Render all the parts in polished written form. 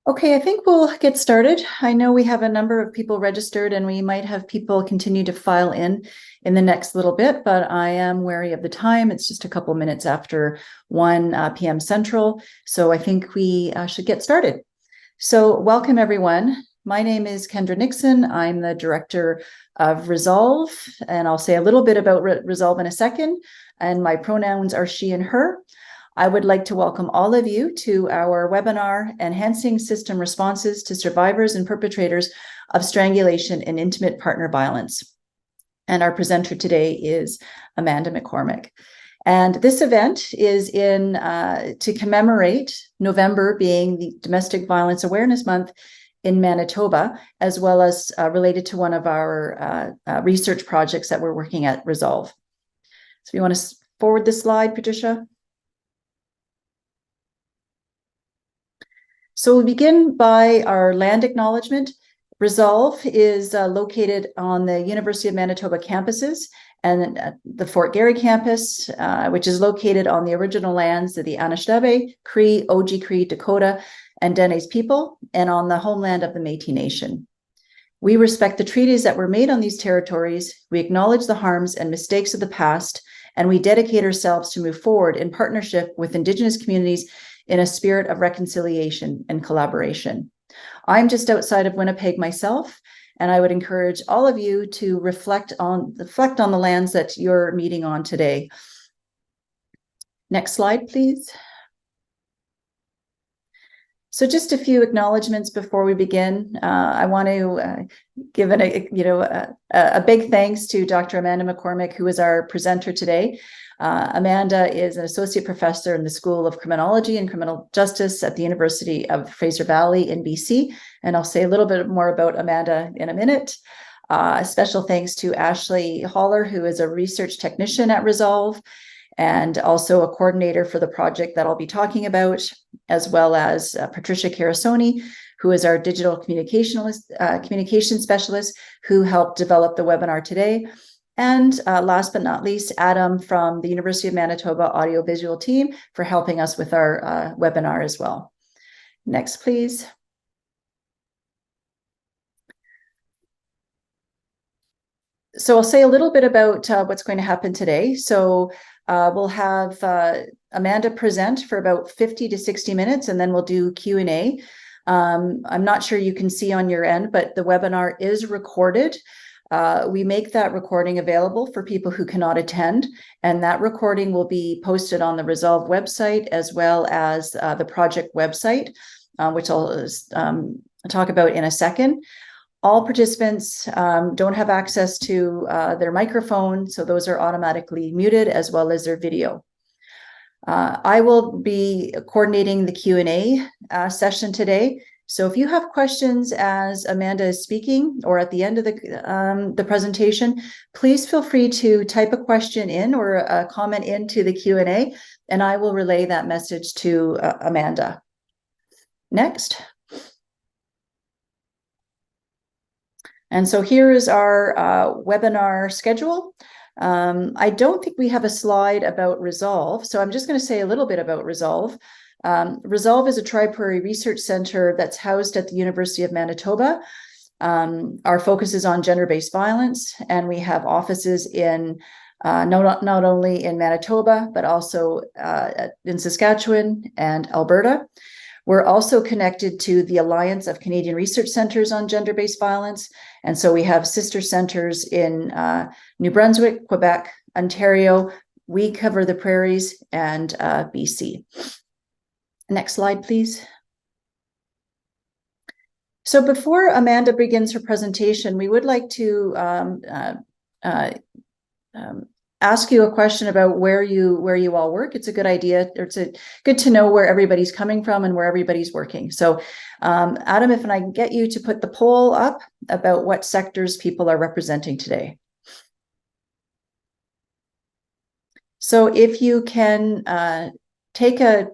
Okay, I think we'll get started. I know we have a number of people registered and we might have people continue to file in the next little bit, but I am wary of the time. It's just a couple minutes after 1 p.m. Central. So I think we should get started. So welcome everyone. My name is Kendra Nixon. I'm the director of Resolve, and I'll say a little bit about Resolve in a second. And my pronouns are she and her. I would like to welcome all of you to our webinar, Enhancing System Responses to Survivors and Perpetrators of Strangulation and Intimate Partner Violence. And our presenter today is Amanda McCormick. And this event is to commemorate November being the Domestic Violence Awareness Month in Manitoba, as well as related to one of our research projects that we're working at Resolve. So if you want to forward this slide, Patricia. So we'll begin by our land acknowledgement. Resolve is located on the University of Manitoba campuses and the Fort Garry campus, which is located on the original lands of the Anishinaabe, Cree, Oji-Cree, Dakota, and Dene's people, and on the homeland of the Métis Nation. We respect the treaties that were made on these territories, we acknowledge the harms and mistakes of the past, and we dedicate ourselves to move forward in partnership with Indigenous communities in a spirit of reconciliation and collaboration. I'm just outside of Winnipeg myself, and I would encourage all of you to reflect on the lands that you're meeting on today. Next slide, please. So just a few acknowledgements before we begin. I want to give a big thanks to Dr. Amanda McCormick, who is our presenter today. Amanda is an associate professor in the School of Criminology and Criminal Justice at the University of Fraser Valley in BC. And I'll say a little bit more about Amanda in a minute. Special thanks to Ashley Haller, who is a research technician at Resolve, and also a coordinator for the project that I'll be talking about, as well as Patricia Carasoni, who is our digital communication specialist, who helped develop the webinar today. And last but not least, Adam from the University of Manitoba audiovisual team for helping us with our webinar as well. Next, please. So I'll say a little bit about what's going to happen today. So we'll have Amanda present for about 50 to 60 minutes, and then we'll do Q&A. I'm not sure you can see on your end, but the webinar is recorded. We make that recording available for people who cannot attend, and that recording will be posted on the Resolve website as well as the project website, which I'll talk about in a second. All participants don't have access to their microphone, so those are automatically muted, as well as their video. I will be coordinating the Q&A session today. So if you have questions as Amanda is speaking or at the end of the presentation, please feel free to type a question in or a comment into the Q&A, and I will relay that message to Amanda. Next. And so here is our webinar schedule. I don't think we have a slide about Resolve, so I'm just going to say a little bit about Resolve. Resolve is a tri-prairie research center that's housed at the University of Manitoba. Our focus is on gender-based violence, and we have offices in not only in Manitoba, but also in Saskatchewan and Alberta. We're also connected to the Alliance of Canadian Research Centres on Gender-Based Violence. And so we have sister centers in New Brunswick, Quebec, Ontario. We cover the prairies and BC. Next slide, please. So before Amanda begins her presentation, we would like to ask you a question about where you all work. It's a good idea, or it's good to know where everybody's coming from and where everybody's working. So Adam, if I can get you to put the poll up about what sectors people are representing today. So if you can take a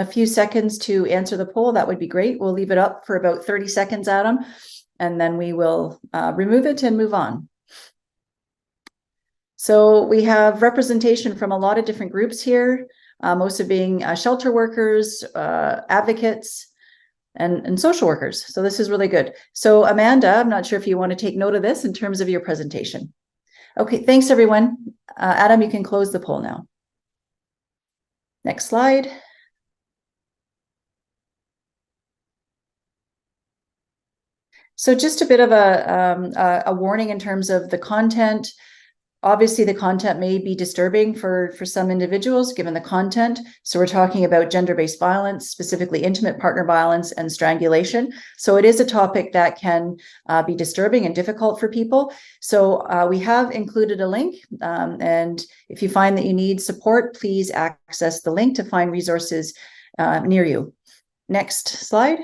few seconds to answer the poll, that would be great. We'll leave it up for about 30 seconds, Adam, and then we will remove it and move on. So we have representation from a lot of different groups here, most of being shelter workers, advocates, and social workers. So this is really good. So Amanda, I'm not sure if you want to take note of this in terms of your presentation. Okay, thanks everyone. Adam, you can close the poll now. Next slide. So just a bit of a warning in terms of the content. Obviously, the content may be disturbing for some individuals given the content. So we're talking about gender-based violence, specifically intimate partner violence and strangulation. So it is a topic that can be disturbing and difficult for people. So we have included a link. And if you find that you need support, please access the link to find resources near you. Next slide.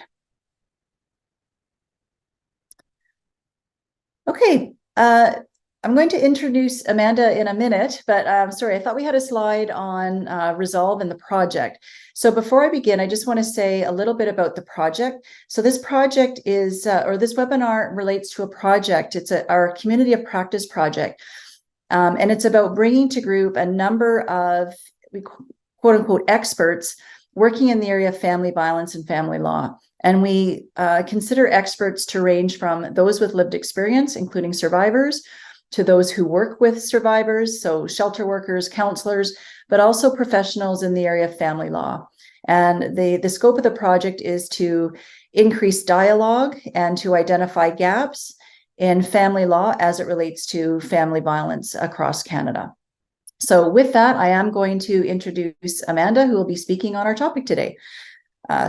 Okay. I'm going to introduce Amanda in a minute, but sorry, I thought we had a slide on Resolve and the project. So before I begin, I just want to say a little bit about the project. So this project is, or this webinar relates to a project. It's our Community of Practice project. And it's about bringing to group a number of quote unquote experts working in the area of family violence and family law. And we consider experts to range from those with lived experience, including survivors, to those who work with survivors, so shelter workers, counselors, but also professionals in the area of family law. And the scope of the project is to increase dialogue and to identify gaps in family law as it relates to family violence across Canada. So with that, I am going to introduce Amanda, who will be speaking on our topic today.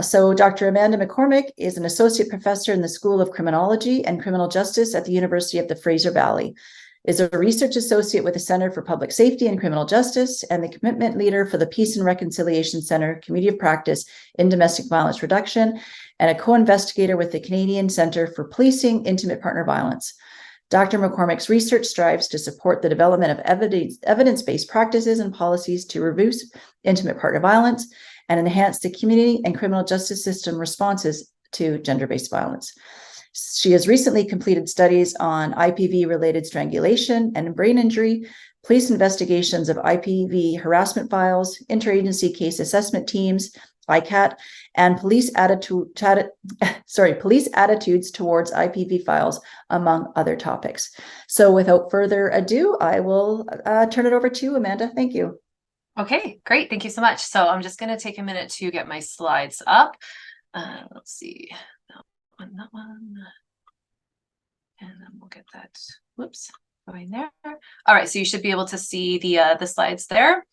So Dr. Amanda McCormick is an associate professor in the School of Criminology and Criminal Justice at the University of the Fraser Valley, is a research associate with the Center for Public Safety and Criminal Justice, and the commitment leader for the Peace and Reconciliation Center Community of Practice in Domestic Violence Reduction, and a co-investigator with the Canadian Center for Policing Intimate Partner Violence. Dr. McCormick's research strives to support the development of evidence-based practices and policies to reduce intimate partner violence and enhance the community and criminal justice system responses to gender-based violence. She has recently completed studies on IPV-related strangulation and brain injury, police investigations of IPV harassment files, interagency case assessment teams, ICAT, and police attitudes towards IPV files, among other topics. So without further ado, I will turn it over to Amanda. Thank you. Okay, great. Thank you so much. So I'm just going to take a minute to get my slides up. Let's see. That one, and then we'll get that, whoops, going there. All right, so you should be able to see the slides there.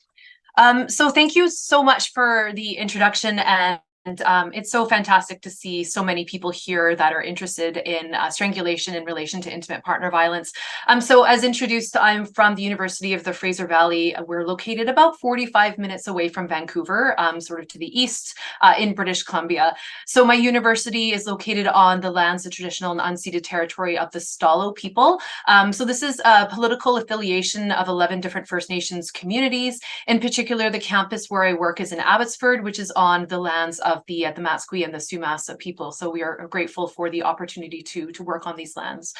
So thank you so much for the introduction, and it's so fantastic to see so many people here that are interested in strangulation in relation to intimate partner violence. So as introduced, I'm from the University of the Fraser Valley. We're located about 45 minutes away from Vancouver, sort of to the east in British Columbia. So my university is located on the lands of traditional and unceded territory of the Stalo people. So this is a political affiliation of 11 different First Nations communities. In particular, the campus where I work is in Abbotsford, which is on the lands of the Matsqui and the Sumas people. So we are grateful for the opportunity to work on these lands.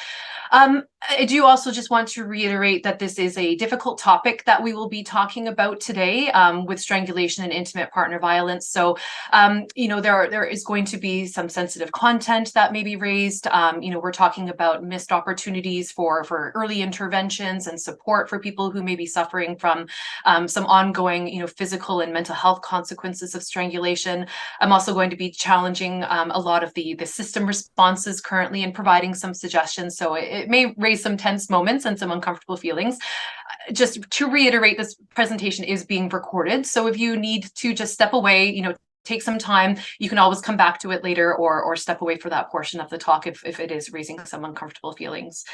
I do also just want to reiterate that this is a difficult topic that we will be talking about today with strangulation and intimate partner violence. So, you know, there is going to be some sensitive content that may be raised. You know, we're talking about missed opportunities for early interventions and support for people who may be suffering from some ongoing, you know, physical and mental health consequences of strangulation. I'm also going to be challenging a lot of the system responses currently and providing some suggestions. So it may raise some tense moments and some uncomfortable feelings. Just to reiterate, this presentation is being recorded. So if you need to just step away, you know, take some time, you can always come back to it later or step away for that portion of the talk if it is raising some uncomfortable feelings.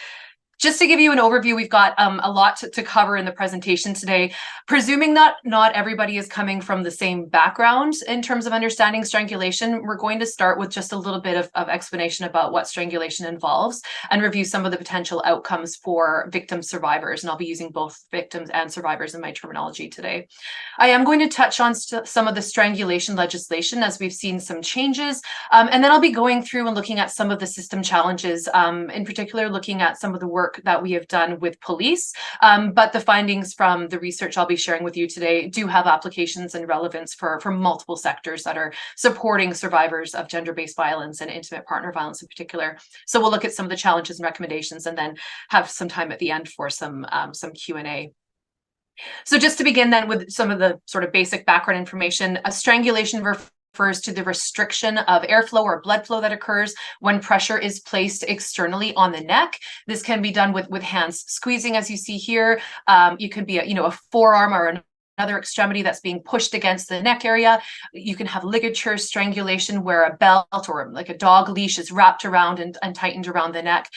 Just to give you an overview, we've got a lot to cover in the presentation today. Presuming that not everybody is coming from the same background in terms of understanding strangulation, we're going to start with just a little bit of explanation about what strangulation involves and review some of the potential outcomes for victim survivors. And I'll be using both victims and survivors in my terminology today. I am going to touch on some of the strangulation legislation as we've seen some changes. And then I'll be going through and looking at some of the system challenges, in particular looking at some of the work work that we have done with police, but the findings from the research I'll be sharing with you today do have applications and relevance for multiple sectors that are supporting survivors of gender-based violence and intimate partner violence in particular. So we'll look at some of the challenges and recommendations, and then have some time at the end for some Q&A. So just to begin then with some of the sort of basic background information, a strangulation refers to the restriction of airflow or blood flow that occurs when pressure is placed externally on the neck. This can be done with hands squeezing, as you see here. You could be a forearm or another extremity that's being pushed against the neck area. You can have ligature strangulation where a belt or like a dog leash is wrapped around and tightened around the neck.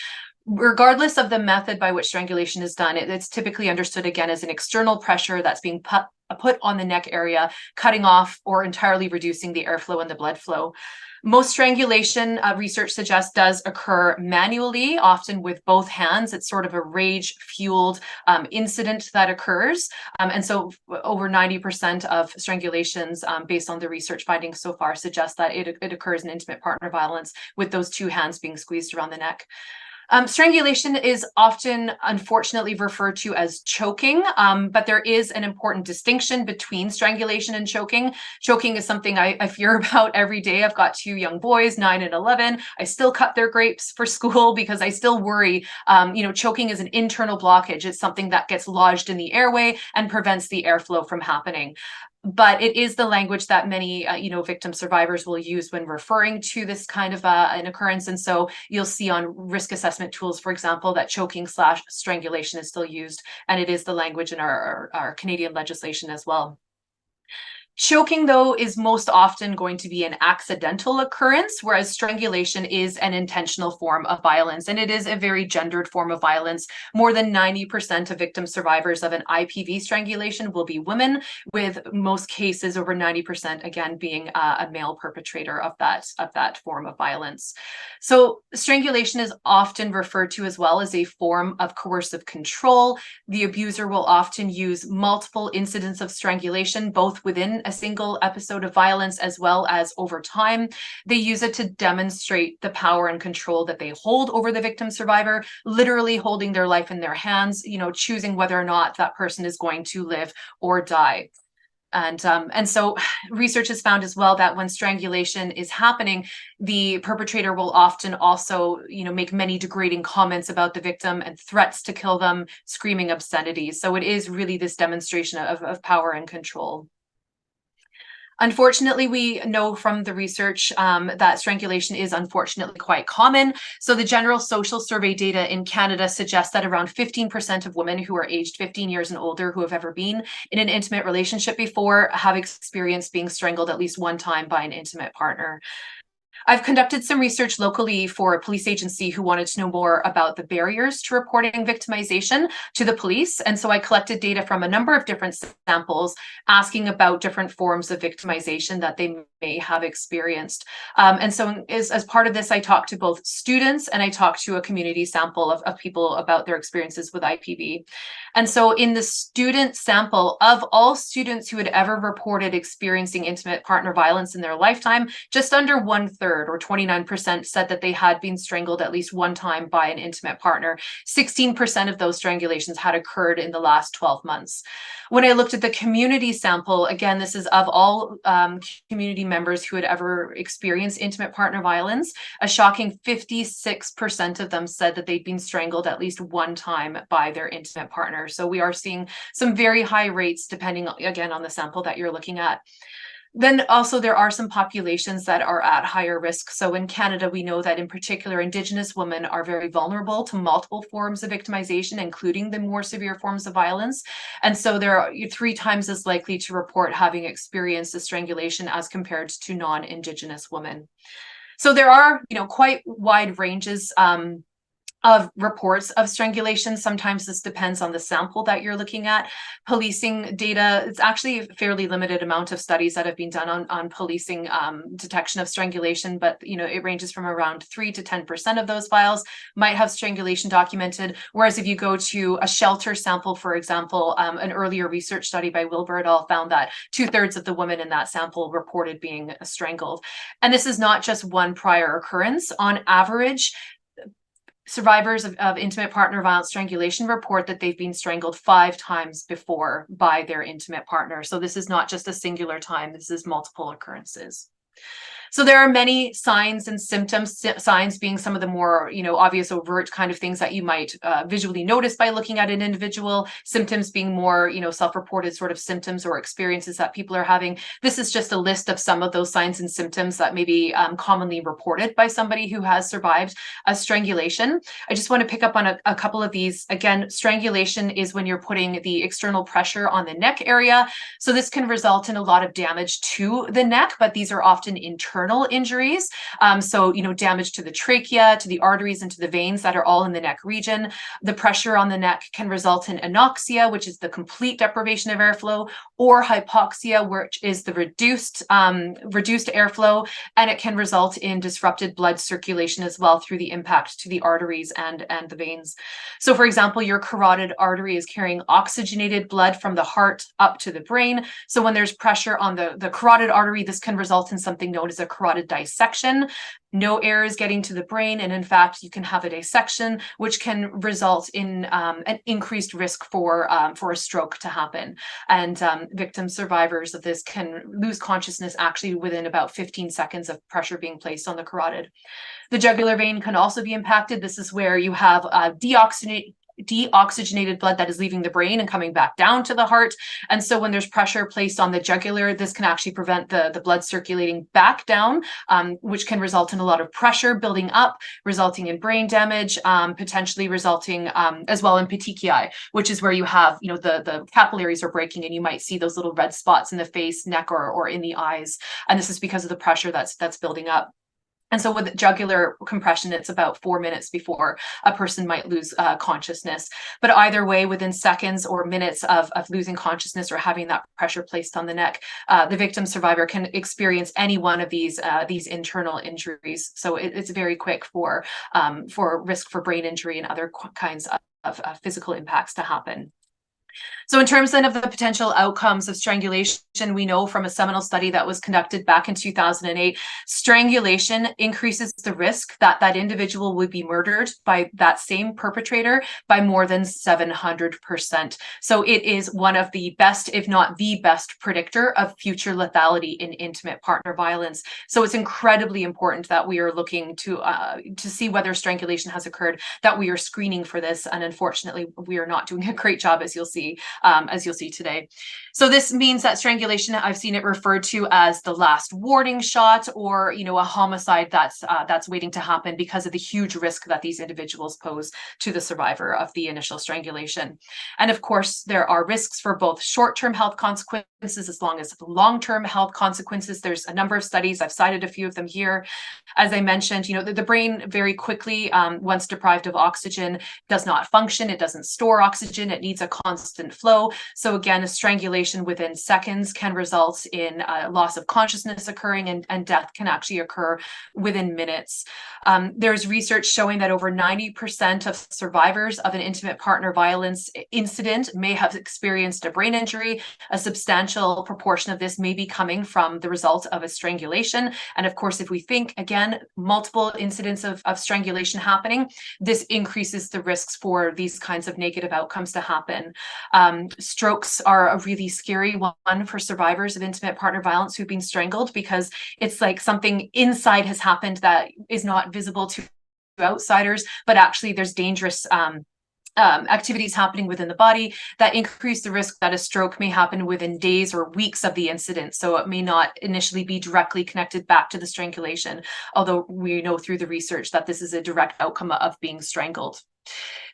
Regardless of the method by which strangulation is done, it's typically understood again as an external pressure that's being put on the neck area, cutting off or entirely reducing the airflow and the blood flow. Most strangulation, research suggests, does occur manually, often with both hands. It's sort of a rage-fueled incident that occurs. And so over 90% of strangulations, based on the research findings so far, suggest that it occurs in intimate partner violence with those two hands being squeezed around the neck. Strangulation is often, unfortunately, referred to as choking, but there is an important distinction between strangulation and choking. Choking is something I fear about every day. I've got two young boys, 9 and 11. I still cut their grapes for school because I still worry. Choking is an internal blockage. It's something that gets lodged in the airway and prevents the airflow from happening. But it is the language that many, victim survivors will use when referring to this kind of an occurrence. And so you'll see on risk assessment tools, for example, that choking/strangulation is still used, and it is the language in our Canadian legislation as well. Choking, though, is most often going to be an accidental occurrence, whereas strangulation is an intentional form of violence, and it is a very gendered form of violence. More than 90% of victim survivors of an IPV strangulation will be women, with most cases over 90% again being a male perpetrator of that form of violence. So strangulation is often referred to as well as a form of coercive control. The abuser will often use multiple incidents of strangulation, both within a single episode of violence as well as over time. They use it to demonstrate the power and control that they hold over the victim survivor, literally holding their life in their hands, choosing whether or not that person is going to live or die. And so research has found as well that when strangulation is happening, the perpetrator will often also, make many degrading comments about the victim and threats to kill them, screaming obscenities. So it is really this demonstration of power and control. Unfortunately, we know from the research that strangulation is unfortunately quite common. So the general social survey data in Canada suggests that around 15% of women who are aged 15 years and older who have ever been in an intimate relationship before have experienced being strangled at least one time by an intimate partner. I've conducted some research locally for a police agency who wanted to know more about the barriers to reporting victimization to the police. And so I collected data from a number of different samples asking about different forms of victimization that they may have experienced. And so as part of this, I talked to both students and I talked to a community sample of people about their experiences with IPV. And so in the student sample, of all students who had ever reported experiencing intimate partner violence in their lifetime, just under 1/3 or 29% said that they had been strangled at least one time by an intimate partner. 16% of those strangulations had occurred in the last 12 months. When I looked at the community sample, again, this is of all community members who had ever experienced intimate partner violence, a shocking 56% of them said that they'd been strangled at least one time by their intimate partner. So we are seeing some very high rates depending, again, on the sample that you're looking at. Then also there are some populations that are at higher risk. So in Canada, we know that in particular, Indigenous women are very vulnerable to multiple forms of victimization, including the more severe forms of violence. And so they're 3 times as likely to report having experienced a strangulation as compared to non-Indigenous women. So there are, quite wide ranges of reports of strangulation. Sometimes this depends on the sample that you're looking at. Policing data, it's actually a fairly limited amount of studies that have been done on policing detection of strangulation, but it ranges from around 3 to 10% of those files might have strangulation documented. Whereas if you go to a shelter sample, for example, an earlier research study by Wilbur et al. Found that 2/3 of the women in that sample reported being strangled. And this is not just one prior occurrence. On average, survivors of intimate partner violence strangulation report that they've been strangled 5 times before by their intimate partner. So this is not just a singular time, this is multiple occurrences. So there are many signs and symptoms, signs being some of the more, obvious overt kind of things that you might visually notice by looking at an individual, symptoms being more, self-reported sort of symptoms or experiences that people are having. This is just a list of some of those signs and symptoms that may be commonly reported by somebody who has survived a strangulation. I just want to pick up on a couple of these. Again, strangulation is when you're putting the external pressure on the neck area. So this can result in a lot of damage to the neck, but these are often internal injuries. So, damage to the trachea, to the arteries, and to the veins that are all in the neck region. The pressure on the neck can result in anoxia, which is the complete deprivation of airflow, or hypoxia, which is the reduced airflow, and it can result in disrupted blood circulation as well through the impact to the arteries and the veins. So, for example, your carotid artery is carrying oxygenated blood from the heart up to the brain. So when there's pressure on the carotid artery, this can result in something known as a carotid dissection. No air is getting to the brain, and in fact, you can have a dissection, which can result in an increased risk for a stroke to happen. And victim survivors of this can lose consciousness actually within about 15 seconds of pressure being placed on the carotid. The jugular vein can also be impacted. This is where you have deoxygenated blood that is leaving the brain and coming back down to the heart. And so when there's pressure placed on the jugular, this can actually prevent the blood circulating back down, which can result in a lot of pressure building up, resulting in brain damage, potentially resulting as well in petechiae, which is where you have, the capillaries are breaking and you might see those little red spots in the face, neck, or in the eyes. And this is because of the pressure that's building up. And so with jugular compression, it's about 4 minutes before a person might lose consciousness. But either way, within seconds or minutes of losing consciousness or having that pressure placed on the neck, the victim survivor can experience any one of these internal injuries. So it's very quick for risk for brain injury and other kinds of physical impacts to happen. So in terms then of the potential outcomes of strangulation, we know from a seminal study that was conducted back in 2008, strangulation increases the risk that that individual would be murdered by that same perpetrator by more than 700%. So it is one of the best, if not the best, predictor of future lethality in intimate partner violence. So it's incredibly important that we are looking to see whether strangulation has occurred, that we are screening for this. And unfortunately, we are not doing a great job, as you'll see today. So this means that strangulation, I've seen it referred to as the last warning shot, or a homicide that's waiting to happen because of the huge risk that these individuals pose to the survivor of the initial strangulation. And of course, there are risks for both short-term health consequences as long as long-term health consequences. There's a number of studies, I've cited a few of them here. As I mentioned, the brain very quickly, once deprived of oxygen, does not function. It doesn't store oxygen. It needs a constant flow. So again, a strangulation within seconds can result in loss of consciousness occurring, and death can actually occur within minutes. There's research showing that over 90% of survivors of an intimate partner violence incident may have experienced a brain injury. A substantial proportion of this may be coming from the result of a strangulation. And of course, if we think, again, multiple incidents of strangulation happening, this increases the risks for these kinds of negative outcomes to happen. Strokes are a really scary one for survivors of intimate partner violence who've been strangled, because it's like something inside has happened that is not visible to outsiders, but actually there's dangerous activities happening within the body that increase the risk that a stroke may happen within days or weeks of the incident. So it may not initially be directly connected back to the strangulation, although we know through the research that this is a direct outcome of being strangled.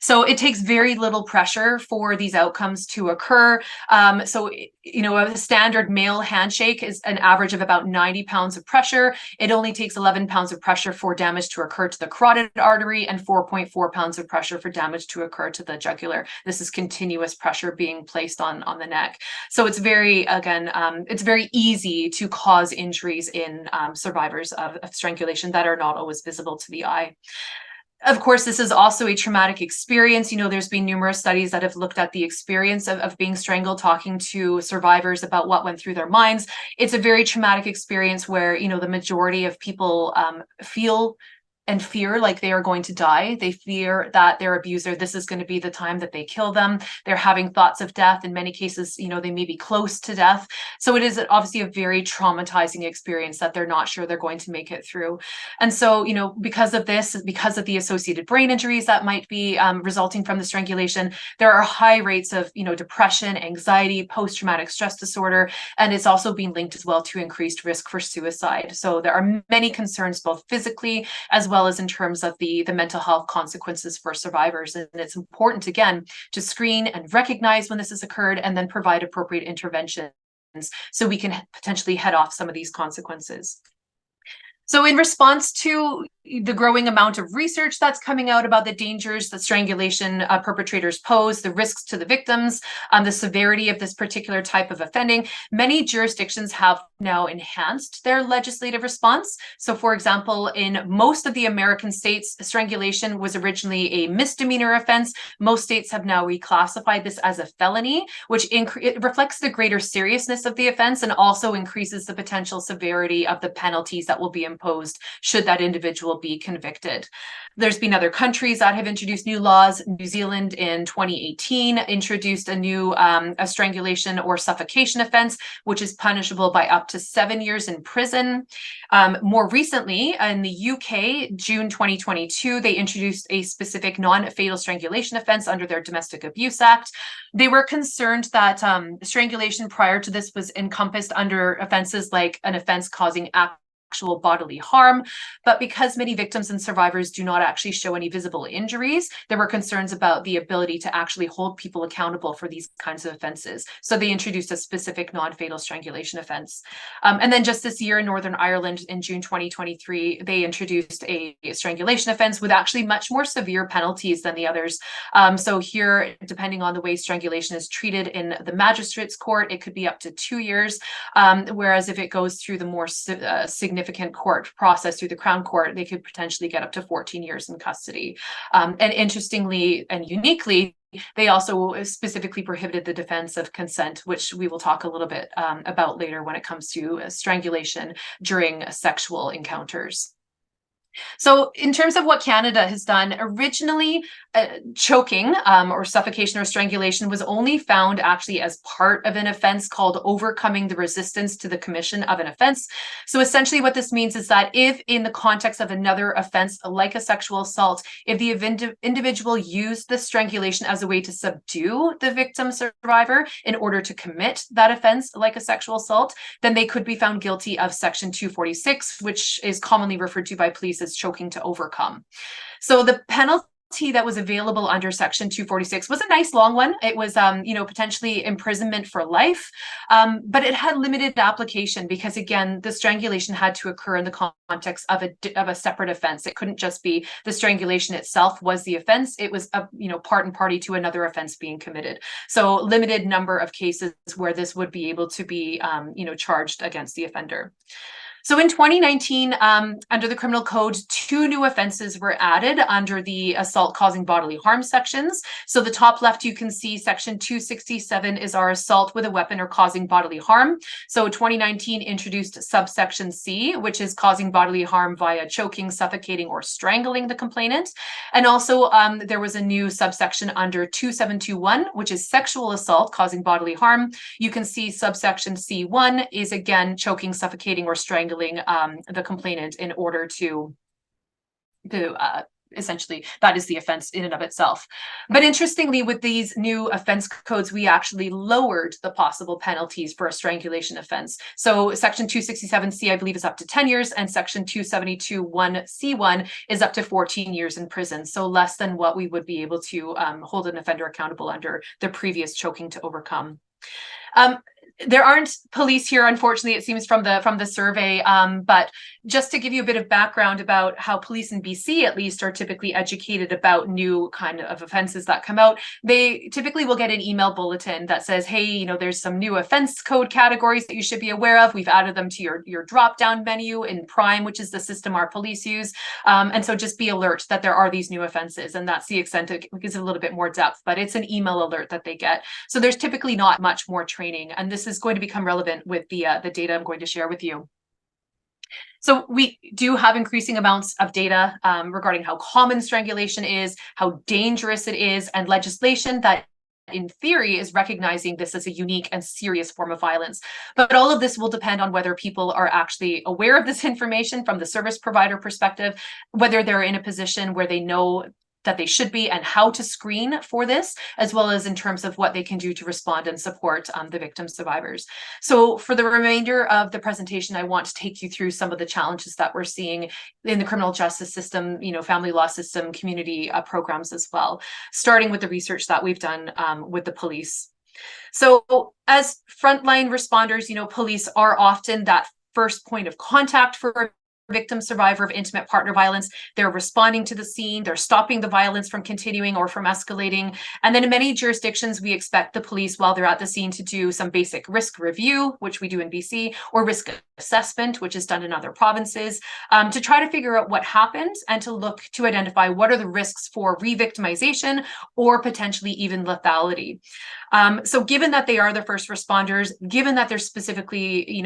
So it takes very little pressure for these outcomes to occur. A standard male handshake is an average of about 90 pounds of pressure. It only takes 11 pounds of pressure for damage to occur to the carotid artery and 4.4 pounds of pressure for damage to occur to the jugular. This is continuous pressure being placed on the neck. So it's very easy to cause injuries in survivors of strangulation that are not always visible to the eye. Of course, this is also a traumatic experience. There's been numerous studies that have looked at the experience of being strangled, talking to survivors about what went through their minds. It's a very traumatic experience where, the majority of people feel and fear like they are going to die. They fear that their abuser, this is going to be the time that they kill them. They're having thoughts of death. In many cases, they may be close to death. So it is obviously a very traumatizing experience that they're not sure they're going to make it through. And so, because of this, because of the associated brain injuries that might be resulting from the strangulation, there are high rates of, depression, anxiety, post-traumatic stress disorder, and it's also being linked as well to increased risk for suicide. So there are many concerns, both physically as well as in terms of the mental health consequences for survivors. And it's important, again, to screen and recognize when this has occurred and then provide appropriate interventions so we can potentially head off some of these consequences. So in response to the growing amount of research that's coming out about the dangers that strangulation perpetrators pose, the risks to the victims, the severity of this particular type of offending, many jurisdictions have now enhanced their legislative response. So for example, in most of the American states, strangulation was originally a misdemeanor offense. Most states have now reclassified this as a felony, which it reflects the greater seriousness of the offense and also increases the potential severity of the penalties that will be imposed should that individual be convicted. There's been other countries that have introduced new laws. New Zealand in 2018 introduced a new a strangulation or suffocation offense, which is punishable by up to 7 years in prison. More recently, in the UK, June 2022, they introduced a specific non-fatal strangulation offense under their Domestic Abuse Act. They were concerned that strangulation prior to this was encompassed under offenses like an offense causing actual bodily harm, but because many victims and survivors do not actually show any visible injuries, there were concerns about the ability to actually hold people accountable for these kinds of offenses. So they introduced a specific non-fatal strangulation offense. And then just this year in Northern Ireland in June 2023, they introduced a strangulation offense with actually much more severe penalties than the others. So here, depending on the way strangulation is treated in the magistrate's court, it could be up to 2 years. Whereas if it goes through the more significant court process through the Crown Court, they could potentially get up to 14 years in custody. And interestingly and uniquely, they also specifically prohibited the defense of consent, which we will talk a little bit about later when it comes to strangulation during sexual encounters. So in terms of what Canada has done, originally choking or suffocation or strangulation was only found actually as part of an offense called overcoming the resistance to the commission of an offense. So essentially what this means is that if in the context of another offense like a sexual assault, if the individual used the strangulation as a way to subdue the victim survivor in order to commit that offense like a sexual assault, then they could be found guilty of Section 246, which is commonly referred to by police as choking to overcome. So the penalty that was available under Section 246 was a nice long one. It was, potentially imprisonment for life, but it had limited application because, again, the strangulation had to occur in the context of a separate offense. It couldn't just be the strangulation itself was the offense. It was, part and party to another offense being committed. So limited number of cases where this would be able to be, charged against the offender. So in 2019, under the Criminal Code, 2 new offenses were added under the assault causing bodily harm sections. So the top left, you can see Section 267 is our assault with a weapon or causing bodily harm. So 2019 introduced subsection C, which is causing bodily harm via choking, suffocating, or strangling the complainant. And also there was a new subsection under 2721, which is sexual assault causing bodily harm. You can see subsection C1 is again choking, suffocating, or strangling the complainant in order to essentially that is the offense in and of itself. But interestingly, with these new offense codes, we actually lowered the possible penalties for a strangulation offense. So Section 267C, I believe, is up to 10 years, and Section 272(1)(c)(1) is up to 14 years in prison. So less than what we would be able to hold an offender accountable under the previous choking to overcome. There aren't police here, unfortunately, it seems from the survey, but just to give you a bit of background about how police in BC, at least, are typically educated about new kind of offenses that come out. They typically will get an email bulletin that says, hey, there's some new offense code categories that you should be aware of. We've added them to your drop-down menu in Prime, which is the system our police use. And so just be alert that there are these new offenses, and that's the extent it gives it a little bit more depth, but it's an email alert that they get. So there's typically not much more training, and this is going to become relevant with the data I'm going to share with you. So we do have increasing amounts of data regarding how common strangulation is, how dangerous it is, and legislation that in theory is recognizing this as a unique and serious form of violence. But all of this will depend on whether people are actually aware of this information from the service provider perspective, whether they're in a position where they know that they should be and how to screen for this, as well as in terms of what they can do to respond and support the victim survivors. So for the remainder of the presentation, I want to take you through some of the challenges that we're seeing in the criminal justice system, family law system, community programs as well, starting with the research that we've done with the police. So as frontline responders, police are often that first point of contact for a victim survivor of intimate partner violence. They're responding to the scene, they're stopping the violence from continuing or from escalating. And then in many jurisdictions, we expect the police, while they're at the scene, to do some basic risk review, which we do in BC, or risk assessment, which is done in other provinces, to try to figure out what happened and to look to identify what are the risks for re-victimization or potentially even lethality. So given that they are the first responders, given that they're specifically,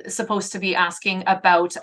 supposed to be asking about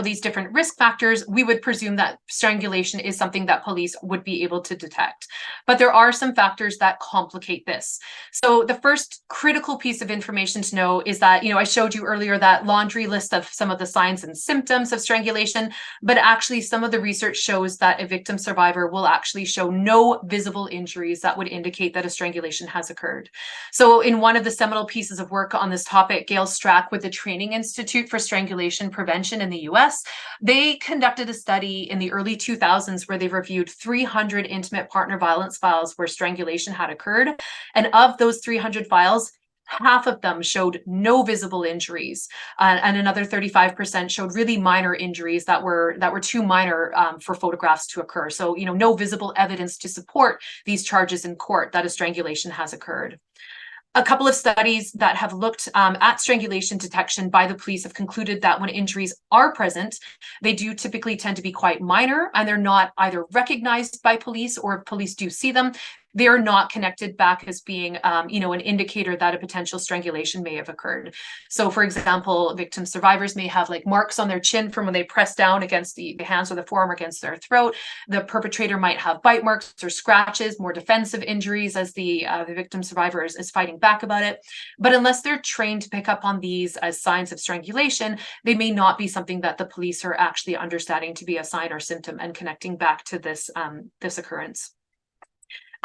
these different risk factors, we would presume that strangulation is something that police would be able to detect. But there are some factors that complicate this. So the first critical piece of information to know is that, I showed you earlier that laundry list of some of the signs and symptoms of strangulation, but actually some of the research shows that a victim survivor will actually show no visible injuries that would indicate that a strangulation has occurred. So in one of the seminal pieces of work on this topic, Gail Strack with the Training Institute for Strangulation Prevention in the US, they conducted a study in the early 2000s where they reviewed 300 intimate partner violence files where strangulation had occurred. And of those 300 files, half of them showed no visible injuries, and another 35% showed really minor injuries that were too minor for photographs to occur. So, no visible evidence to support these charges in court that a strangulation has occurred. A couple of studies that have looked at strangulation detection by the police have concluded that when injuries are present, they do typically tend to be quite minor, and they're not either recognized by police, or if police do see them, they're not connected back as being, an indicator that a potential strangulation may have occurred. So, for example, victim survivors may have like marks on their chin from when they press down against the hands or the forearm against their throat. The perpetrator might have bite marks or scratches, more defensive injuries as the victim survivor is fighting back about it. But unless they're trained to pick up on these as signs of strangulation, they may not be something that the police are actually understanding to be a sign or symptom and connecting back to this occurrence.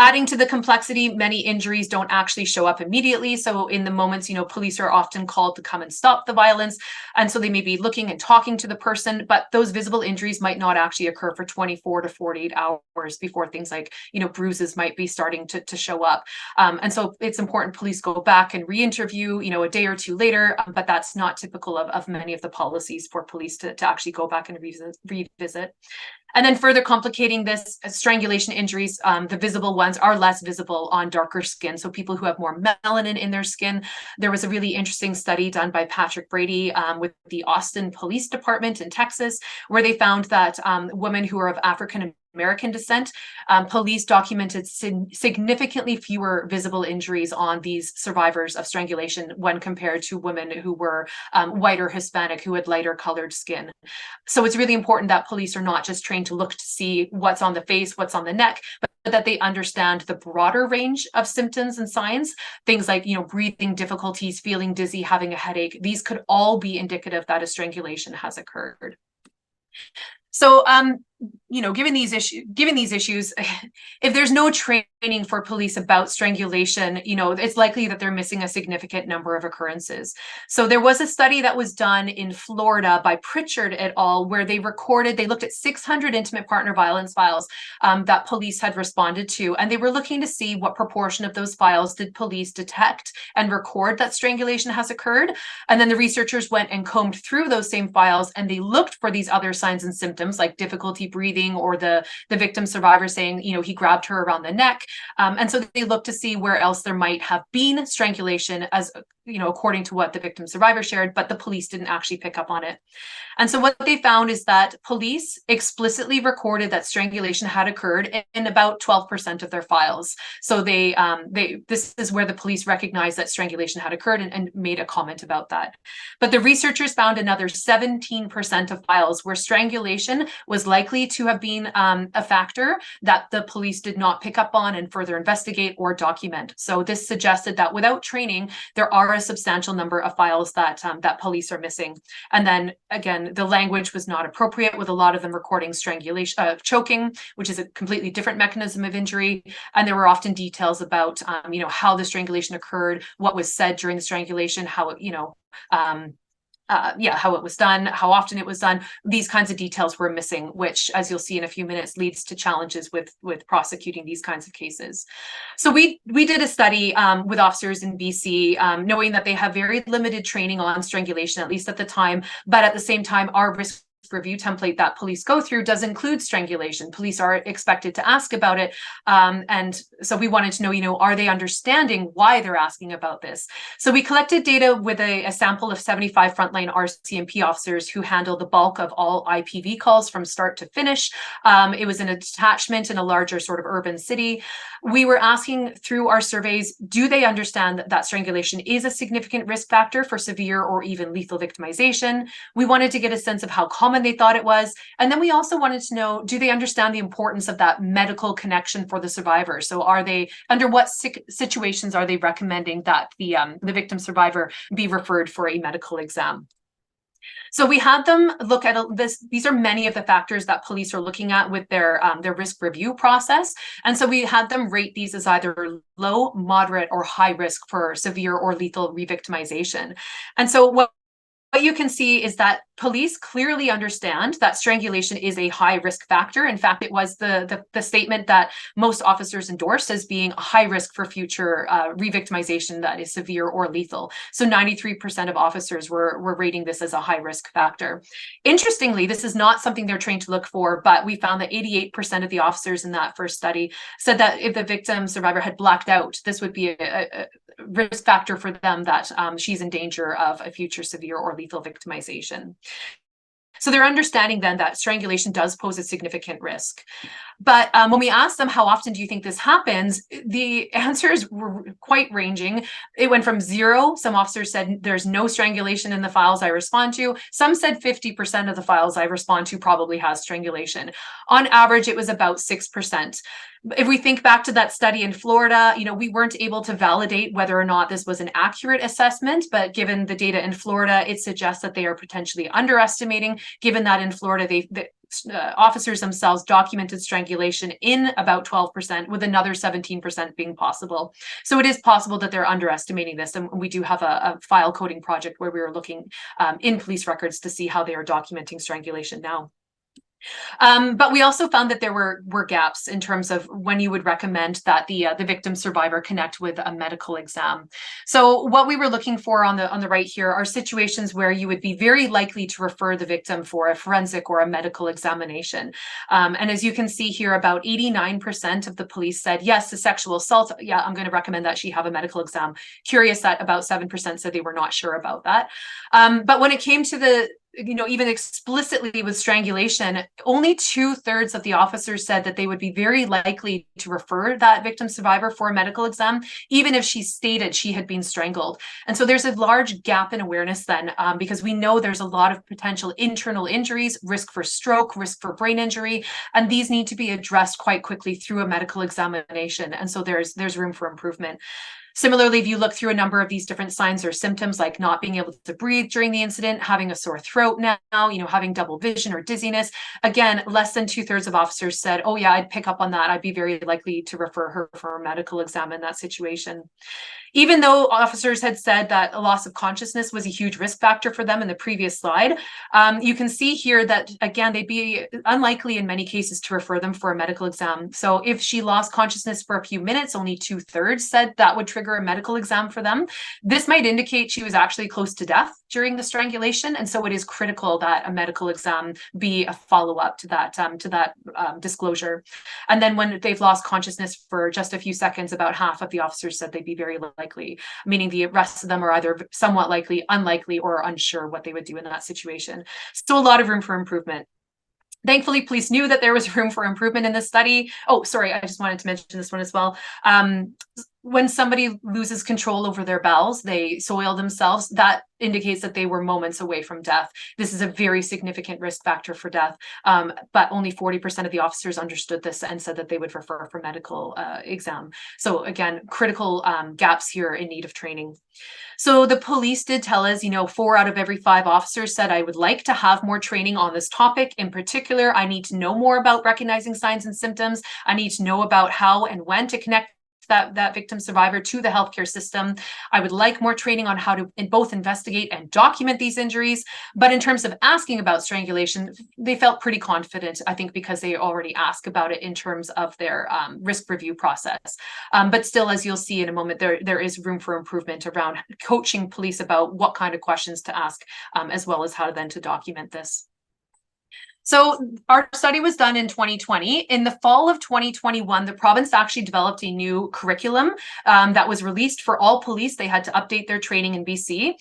Adding to the complexity, many injuries don't actually show up immediately. So in the moments, police are often called to come and stop the violence. And so they may be looking and talking to the person, but those visible injuries might not actually occur for 24 to 48 hours before things like, bruises might be starting to show up. And so it's important police go back and re-interview, a day or two later, but that's not typical of many of the policies for police to actually go back and revisit. And then further complicating this, strangulation injuries, the visible ones are less visible on darker skin. So people who have more melanin in their skin. There was a really interesting study done by Patrick Brady with the Austin Police Department in Texas, where they found that women who are of African American descent, police documented significantly fewer visible injuries on these survivors of strangulation when compared to women who were white or Hispanic, who had lighter colored skin. So it's really important that police are not just trained to look to see what's on the face, what's on the neck, but that they understand the broader range of symptoms and signs. Things like, breathing difficulties, feeling dizzy, having a headache. These could all be indicative that a strangulation has occurred. So, given these issues, if there's no training for police about strangulation, it's likely that they're missing a significant number of occurrences. So there was a study that was done in Florida by Pritchard et al., where they looked at 600 intimate partner violence files that police had responded to, and they were looking to see what proportion of those files did police detect and record that strangulation has occurred. And then the researchers went and combed through those same files, and they looked for these other signs and symptoms like difficulty breathing, or the victim survivor saying, you know, he grabbed her around the neck. And so they looked to see where else there might have been strangulation, as you know, according to what the victim survivor shared, but the police didn't actually pick up on it. And so what they found is that police explicitly recorded that strangulation had occurred in about 12% of their files. So this is where the police recognized that strangulation had occurred and made a comment about that. But the researchers found another 17% of files where strangulation was likely to have been a factor that the police did not pick up on and further investigate or document. So this suggested that without training, there are a substantial number of files that that police are missing. And then again, the language was not appropriate, with a lot of them recording strangulation, choking, which is a completely different mechanism of injury. And there were often details about, you know, how the strangulation occurred, what was said during the strangulation, how it, you know, how it was done, how often it was done. These kinds of details were missing, which, as you'll see in a few minutes, leads to challenges with prosecuting these kinds of cases. So we did a study with officers in BC, knowing that they have very limited training on strangulation, at least at the time, but at the same time, our risk review template that police go through does include strangulation. Police are expected to ask about it. And so we wanted to know, you know, are they understanding why they're asking about this? So we collected data with a sample of 75 frontline RCMP officers who handle the bulk of all IPV calls from start to finish. It was in a detachment in a larger sort of urban city. We were asking through our surveys, do they understand that strangulation is a significant risk factor for severe or even lethal victimization? We wanted to get a sense of how common they thought it was. And then we also wanted to know, do they understand the importance of that medical connection for the survivor? So are they, under what situations are they recommending that the victim survivor be referred for a medical exam? So we had them look at this. These are many of the factors that police are looking at with their risk review process. And so we had them rate these as either low, moderate, or high risk for severe or lethal revictimization. And so what you can see is that police clearly understand that strangulation is a high risk factor. In fact, it was the statement that most officers endorsed as being a high risk for future revictimization that is severe or lethal. So 93% of officers were rating this as a high risk factor. Interestingly, this is not something they're trained to look for, but we found that 88% of the officers in that first study said that if the victim survivor had blacked out, this would be a risk factor for them, that she's in danger of a future severe or lethal victimization. So they're understanding then that strangulation does pose a significant risk. But when we asked them, how often do you think this happens? The answers were quite ranging. It went from 0. Some officers said there's no strangulation in the files I respond to. Some said 50% of the files I respond to probably has strangulation. On average, it was about 6%. If we think back to that study in Florida, you know, we weren't able to validate whether or not this was an accurate assessment, but given the data in Florida, it suggests that they are potentially underestimating, given that in Florida, the officers themselves documented strangulation in about 12%, with another 17% being possible. So it is possible that they're underestimating this. And we do have a file coding project where we were looking in police records to see how they are documenting strangulation now. But we also found that there were gaps in terms of when you would recommend that the victim survivor connect with a medical exam. So what we were looking for on the right here are situations where you would be very likely to refer the victim for a forensic or a medical examination. And as you can see here, about 89% of the police said, yes, the sexual assault, yeah, I'm going to recommend that she have a medical exam. Curious that about 7% said they were not sure about that. But when it came to the, you know, even explicitly with strangulation, only 2/3 of the officers said that they would be very likely to refer that victim survivor for a medical exam, even if she stated she had been strangled. And so there's a large gap in awareness then, because we know there's a lot of potential internal injuries, risk for stroke, risk for brain injury, and these need to be addressed quite quickly through a medical examination. And so there's room for improvement. Similarly, if you look through a number of these different signs or symptoms, like not being able to breathe during the incident, having a sore throat now, you know, having double vision or dizziness, again, less than 2/3 of officers said, oh yeah, I'd pick up on that. I'd be very likely to refer her for a medical exam in that situation. Even though officers had said that a loss of consciousness was a huge risk factor for them in the previous slide, you can see here that, again, they'd be unlikely in many cases to refer them for a medical exam. So if she lost consciousness for a few minutes, only 2/3 said that would trigger trigger a medical exam for them. This might indicate she was actually close to death during the strangulation, and so it is critical that a medical exam be a follow-up to that disclosure. And then when they've lost consciousness for just a few seconds, about half of the officers said they'd be very likely, meaning the rest of them are either somewhat likely, unlikely, or unsure what they would do in that situation. So a lot of room for improvement. Thankfully, police knew that there was room for improvement in this study. Oh, sorry, I just wanted to mention this one as well. When somebody loses control over their bowels, they soil themselves, that indicates that they were moments away from death. This is a very significant risk factor for death, but only 40% of the officers understood this and said that they would refer for medical exam. So again, critical gaps here in need of training. So the police did tell us, 4 out of every 5 officers said, I would like to have more training on this topic. In particular, I need to know more about recognizing signs and symptoms. I need to know about how and when to connect that victim survivor to the healthcare system. I would like more training on how to both investigate and document these injuries. But in terms of asking about strangulation, they felt pretty confident, I think, because they already asked about it in terms of their risk review process. But still, as you'll see in a moment, there is room for improvement around coaching police about what kind of questions to ask, as well as how then to document this. So our study was done in 2020. In the fall of 2021, the province actually developed a new curriculum that was released for all police. They had to update their training in BC.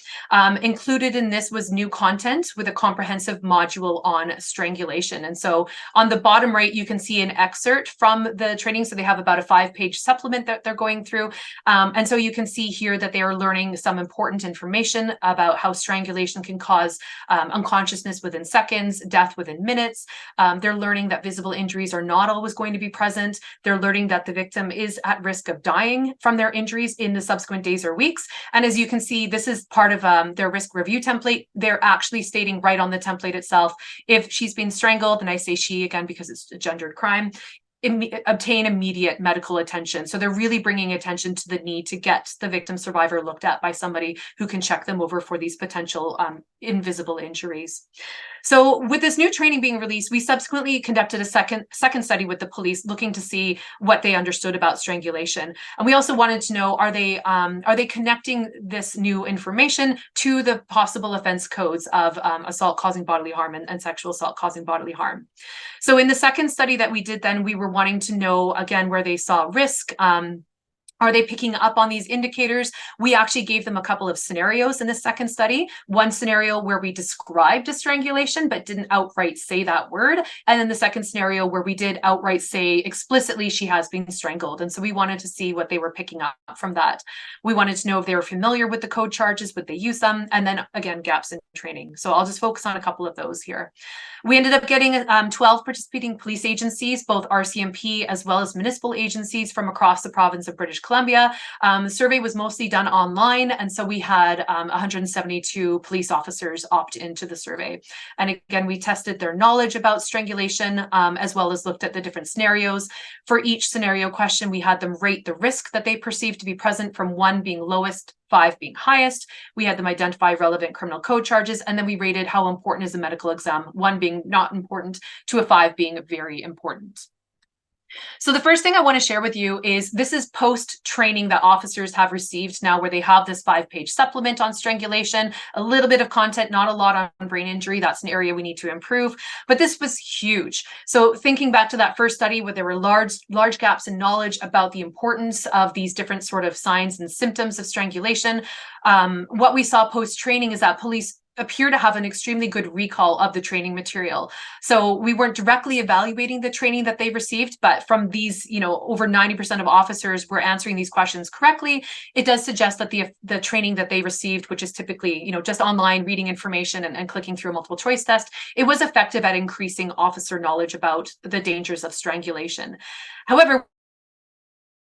Included in this was new content with a comprehensive module on strangulation. And so on the bottom right, you can see an excerpt from the training. So they have about a 5-page supplement that they're going through. And so you can see here that they are learning some important information about how strangulation can cause unconsciousness within seconds, death within minutes. They're learning that visible injuries are not always going to be present. They're learning that the victim is at risk of dying from their injuries in the subsequent days or weeks. And as you can see, this is part of their risk review template. They're actually stating right on the template itself, if she's been strangled, and I say she again because it's a gendered crime, obtain immediate medical attention. So they're really bringing attention to the need to get the victim survivor looked at by somebody who can check them over for these potential invisible injuries. So with this new training being released, we subsequently conducted a second study with the police, looking to see what they understood about strangulation. And we also wanted to know, are they connecting this new information to the possible offense codes of assault causing bodily harm and sexual assault causing bodily harm? So in the second study that we did then, we were wanting to know, again, where they saw risk. Are they picking up on these indicators? We actually gave them a couple of scenarios in the second study. One scenario where we described a strangulation, but didn't outright say that word. And then the second scenario where we did outright say explicitly she has been strangled. And so we wanted to see what they were picking up from that. We wanted to know if they were familiar with the code charges, would they use them? And then again, gaps in training. So I'll just focus on a couple of those here. We ended up getting 12 participating police agencies, both RCMP as well as municipal agencies from across the province of British Columbia. The survey was mostly done online, and so we had 172 police officers opt into the survey. And again, we tested their knowledge about strangulation, as well as looked at the different scenarios. For each scenario question, we had them rate the risk that they perceived to be present, from 1 being lowest, 5 being highest. We had them identify relevant criminal code charges, and then we rated how important is a medical exam, 1 being not important to a 5 being very important. So the first thing I want to share with you is this is post-training that officers have received now, where they have this 5-page supplement on strangulation, a little bit of content, not a lot on brain injury. That's an area we need to improve, but this was huge. So thinking back to that first study where there were large gaps in knowledge about the importance of these different sort of signs and symptoms of strangulation, what we saw post-training is that police appear to have an extremely good recall of the training material. So we weren't directly evaluating the training that they received, but from these, over 90% of officers were answering these questions correctly. It does suggest that the training that they received, which is typically, just online reading information and clicking through a multiple choice test, it was effective at increasing officer knowledge about the dangers of strangulation. However,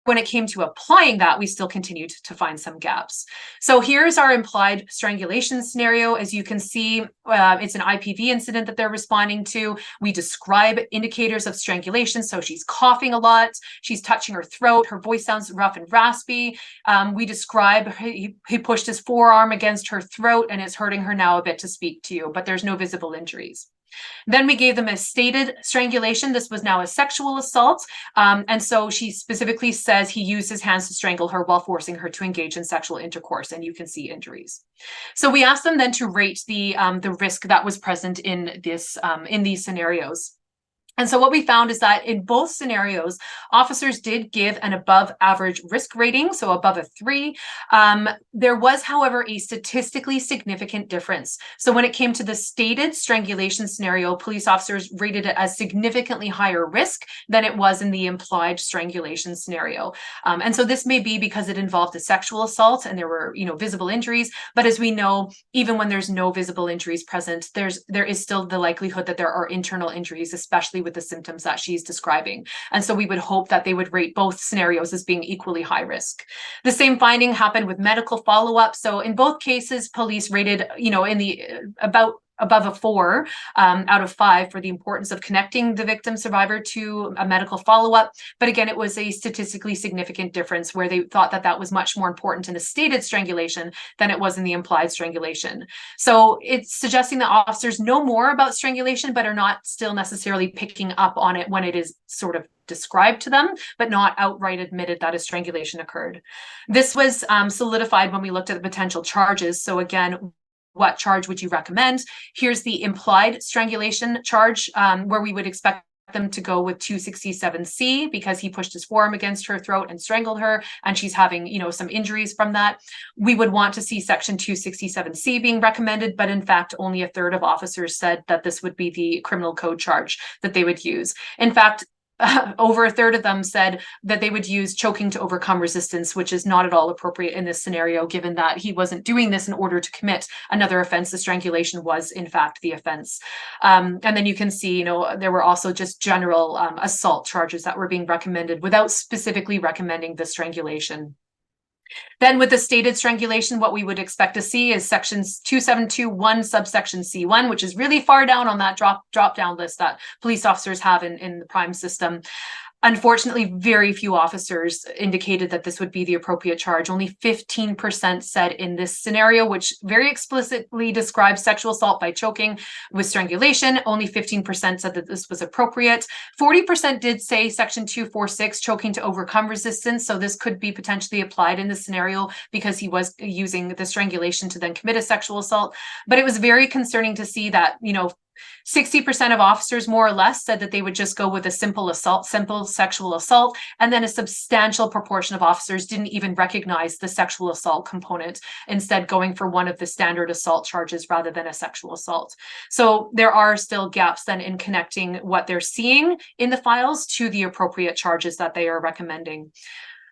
when it came to applying that, we still continued to find some gaps. So here's our implied strangulation scenario. As you can see, it's an IPV incident that they're responding to. We describe indicators of strangulation. So she's coughing a lot. She's touching her throat. Her voice sounds rough and raspy. We describe he pushed his forearm against her throat and it's hurting her now a bit to speak to you, but there's no visible injuries. Then we gave them a stated strangulation. This was now a sexual assault. And so she specifically says he used his hands to strangle her while forcing her to engage in sexual intercourse, and you can see injuries. So we asked them then to rate the risk that was present in these scenarios. And so what we found is that in both scenarios, officers did give an above average risk rating, so above a 3. There was, however, a statistically significant difference. So when it came to the stated strangulation scenario, police officers rated it as significantly higher risk than it was in the implied strangulation scenario. And so this may be because it involved a sexual assault and there were, visible injuries. But as we know, even when there's no visible injuries present, there is still the likelihood that there are internal injuries, especially with the symptoms that she's describing. And so we would hope that they would rate both scenarios as being equally high risk. The same finding happened with medical follow-up. So in both cases, police rated, in the above a 4 out of 5 for the importance of connecting the victim survivor to a medical follow-up. But again, it was a statistically significant difference where they thought that that was much more important in the stated strangulation than it was in the implied strangulation. So it's suggesting that officers know more about strangulation, but are not still necessarily picking up on it when it is sort of described to them, but not outright admitted that a strangulation occurred. This was solidified when we looked at the potential charges. So again, what charge would you recommend? Here's the implied strangulation charge, where we would expect them to go with 267C because he pushed his forearm against her throat and strangled her, and she's having, some injuries from that. We would want to see section 267C being recommended, but in fact, only a third of officers said that this would be the criminal code charge that they would use. In fact, over a third of them said that they would use choking to overcome resistance, which is not at all appropriate in this scenario, given that he wasn't doing this in order to commit another offense. The strangulation was, in fact, the offense. And then you can see, there were also just general assault charges that were being recommended without specifically recommending the strangulation. Then with the stated strangulation, what we would expect to see is sections 2721 subsection C1, which is really far down on that drop down list that police officers have in the prime system. Unfortunately, very few officers indicated that this would be the appropriate charge. Only 15% said in this scenario, which very explicitly describes sexual assault by choking with strangulation. Only 15% said that this was appropriate. 40% did say section 246, choking to overcome resistance. So this could be potentially applied in this scenario because he was using the strangulation to then commit a sexual assault. But it was very concerning to see that, 60% of officers more or less said that they would just go with a simple sexual assault. And then a substantial proportion of officers didn't even recognize the sexual assault component, instead going for one of the standard assault charges rather than a sexual assault. So there are still gaps then in connecting what they're seeing in the files to the appropriate charges that they are recommending.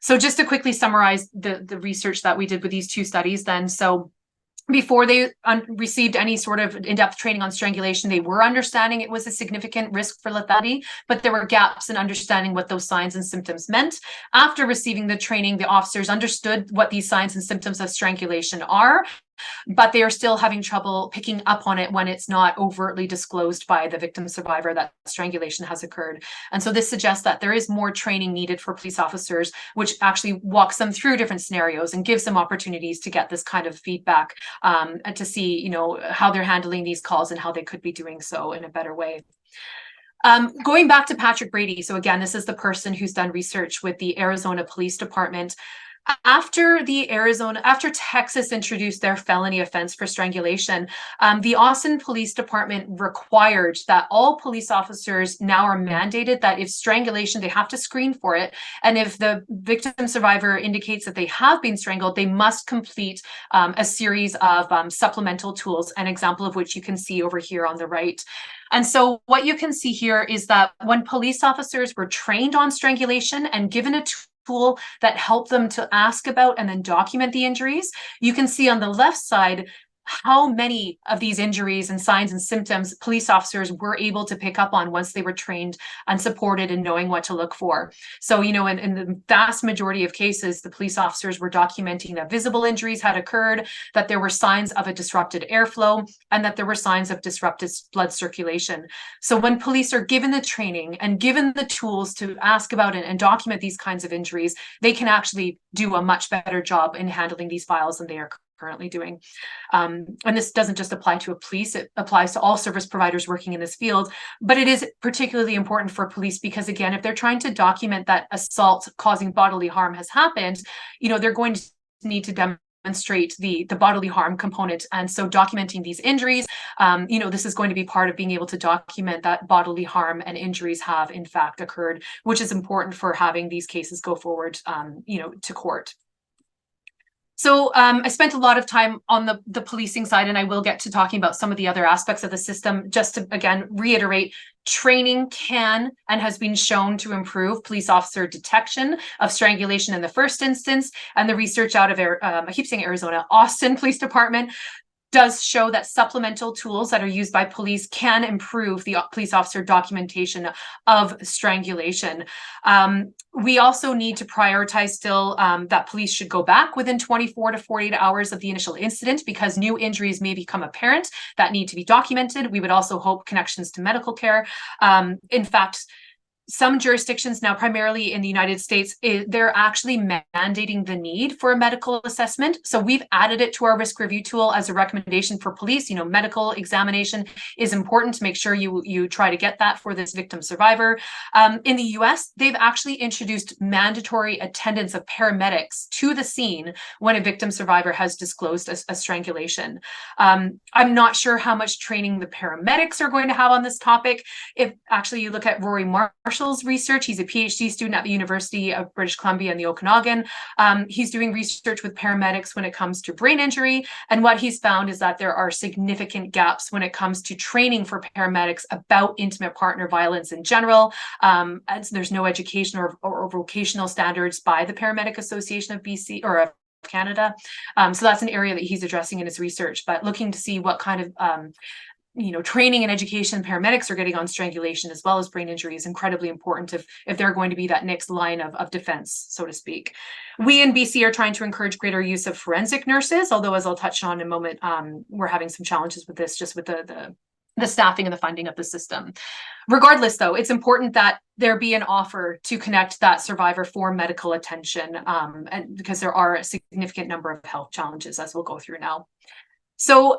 So just to quickly summarize the research that we did with these two studies then. So before they received any sort of in-depth training on strangulation, they were understanding it was a significant risk for lethality, but there were gaps in understanding what those signs and symptoms meant. After receiving the training, the officers understood what these signs and symptoms of strangulation are, but they are still having trouble picking up on it when it's not overtly disclosed by the victim survivor that strangulation has occurred. And so this suggests that there is more training needed for police officers, which actually walks them through different scenarios and gives them opportunities to get this kind of feedback and to see, how they're handling these calls and how they could be doing so in a better way. Going back to Patrick Brady. So again, this is the person who's done research with the Arizona Police Department. After Texas introduced their felony offense for strangulation, the Austin Police Department required that all police officers now are mandated that if strangulation, they have to screen for it. And if the victim survivor indicates that they have been strangled, they must complete a series of supplemental tools, an example of which you can see over here on the right. And so what you can see here is that when police officers were trained on strangulation and given a tool that helped them to ask about and then document the injuries, you can see on the left side how many of these injuries and signs and symptoms police officers were able to pick up on once they were trained and supported in knowing what to look for. So, in the vast majority of cases, the police officers were documenting that visible injuries had occurred, that there were signs of a disrupted airflow, and that there were signs of disrupted blood circulation. So when police are given the training and given the tools to ask about it and document these kinds of injuries, they can actually do a much better job in handling these files than they are currently doing. And this doesn't just apply to police, it applies to all service providers working in this field. But it is particularly important for police because, again, if they're trying to document that assault causing bodily harm has happened, they're going to need to demonstrate the bodily harm component. And so documenting these injuries, this is going to be part of being able to document that bodily harm and injuries have in fact occurred, which is important for having these cases go forward, to court. So I spent a lot of time on the policing side, and I will get to talking about some of the other aspects of the system. Just to, again, reiterate, training can and has been shown to improve police officer detection of strangulation in the first instance. And the research out of, I keep saying Arizona, Austin Police Department does show that supplemental tools that are used by police can improve the police officer documentation of strangulation. We also need to prioritize still that police should go back within 24 to 48 hours of the initial incident because new injuries may become apparent that need to be documented. We would also hope connections to medical care. In fact, some jurisdictions now, primarily in the United States, they're actually mandating the need for a medical assessment. So we've added it to our risk review tool as a recommendation for police. Medical examination is important to make sure you try to get that for this victim survivor. In the US, they've actually introduced mandatory attendance of paramedics to the scene when a victim survivor has disclosed a strangulation. I'm not sure how much training the paramedics are going to have on this topic. If actually you look at Rory Marshall's research, he's a PhD student at the University of British Columbia in the Okanagan. He's doing research with paramedics when it comes to brain injury. And what he's found is that there are significant gaps when it comes to training for paramedics about intimate partner violence in general. As there's no education or vocational standards by the Paramedic Association of BC or of Canada. So that's an area that he's addressing in his research, but looking to see what kind of training and education paramedics are getting on strangulation as well as brain injury is incredibly important if they're going to be that next line of defense, so to speak. We in BC are trying to encourage greater use of forensic nurses, although as I'll touch on in a moment, we're having some challenges with this, just with the staffing and the funding of the system. Regardless, though, it's important that there be an offer to connect that survivor for medical attention, and because there are a significant number of health challenges, as we'll go through now. So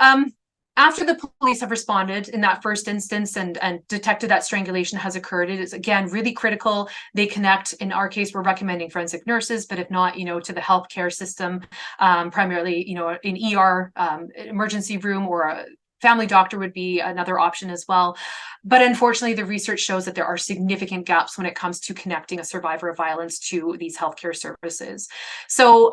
after the police have responded in that first instance and detected that strangulation has occurred, it is again really critical they connect. In our case, we're recommending forensic nurses, but if not, to the healthcare system, primarily, in ER, emergency room, or a family doctor would be another option as well. But unfortunately, the research shows that there are significant gaps when it comes to connecting a survivor of violence to these healthcare services. So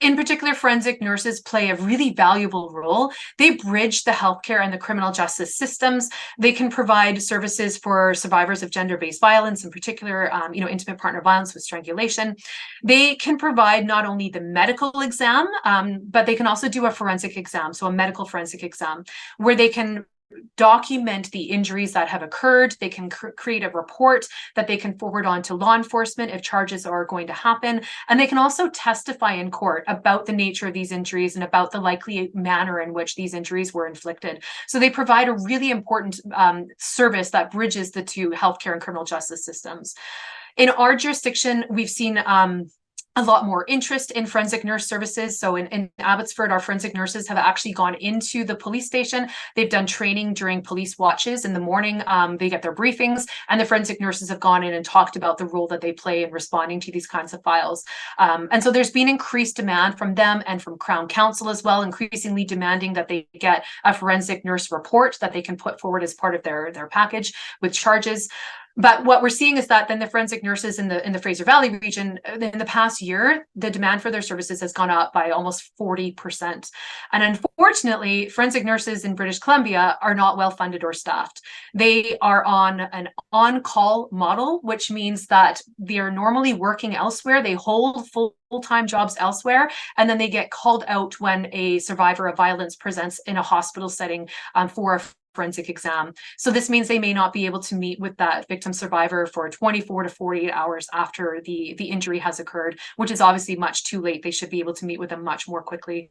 in particular, forensic nurses play a really valuable role. They bridge the healthcare and the criminal justice systems. They can provide services for survivors of gender-based violence, in particular, intimate partner violence with strangulation. They can provide not only the medical exam, but they can also do a forensic exam, so a medical forensic exam, where they can document the injuries that have occurred. They can create a report that they can forward on to law enforcement if charges are going to happen. And they can also testify in court about the nature of these injuries and about the likely manner in which these injuries were inflicted. So they provide a really important service that bridges the two healthcare and criminal justice systems. In our jurisdiction, we've seen a lot more interest in forensic nurse services. So in Abbotsford, our forensic nurses have actually gone into the police station. They've done training during police watches in the morning. They get their briefings, and the forensic nurses have gone in and talked about the role that they play in responding to these kinds of files. And so there's been increased demand from them and from Crown Counsel as well, increasingly demanding that they get a forensic nurse report that they can put forward as part of their package with charges. But what we're seeing is that then the forensic nurses in the Fraser Valley region, in the past year, the demand for their services has gone up by almost 40%. And unfortunately, forensic nurses in British Columbia are not well funded or staffed. They are on an on-call model, which means that they are normally working elsewhere. They hold full-time jobs elsewhere, and then they get called out when a survivor of violence presents in a hospital setting for a forensic exam. So this means they may not be able to meet with that victim survivor for 24 to 48 hours after the injury has occurred, which is obviously much too late. They should be able to meet with them much more quickly.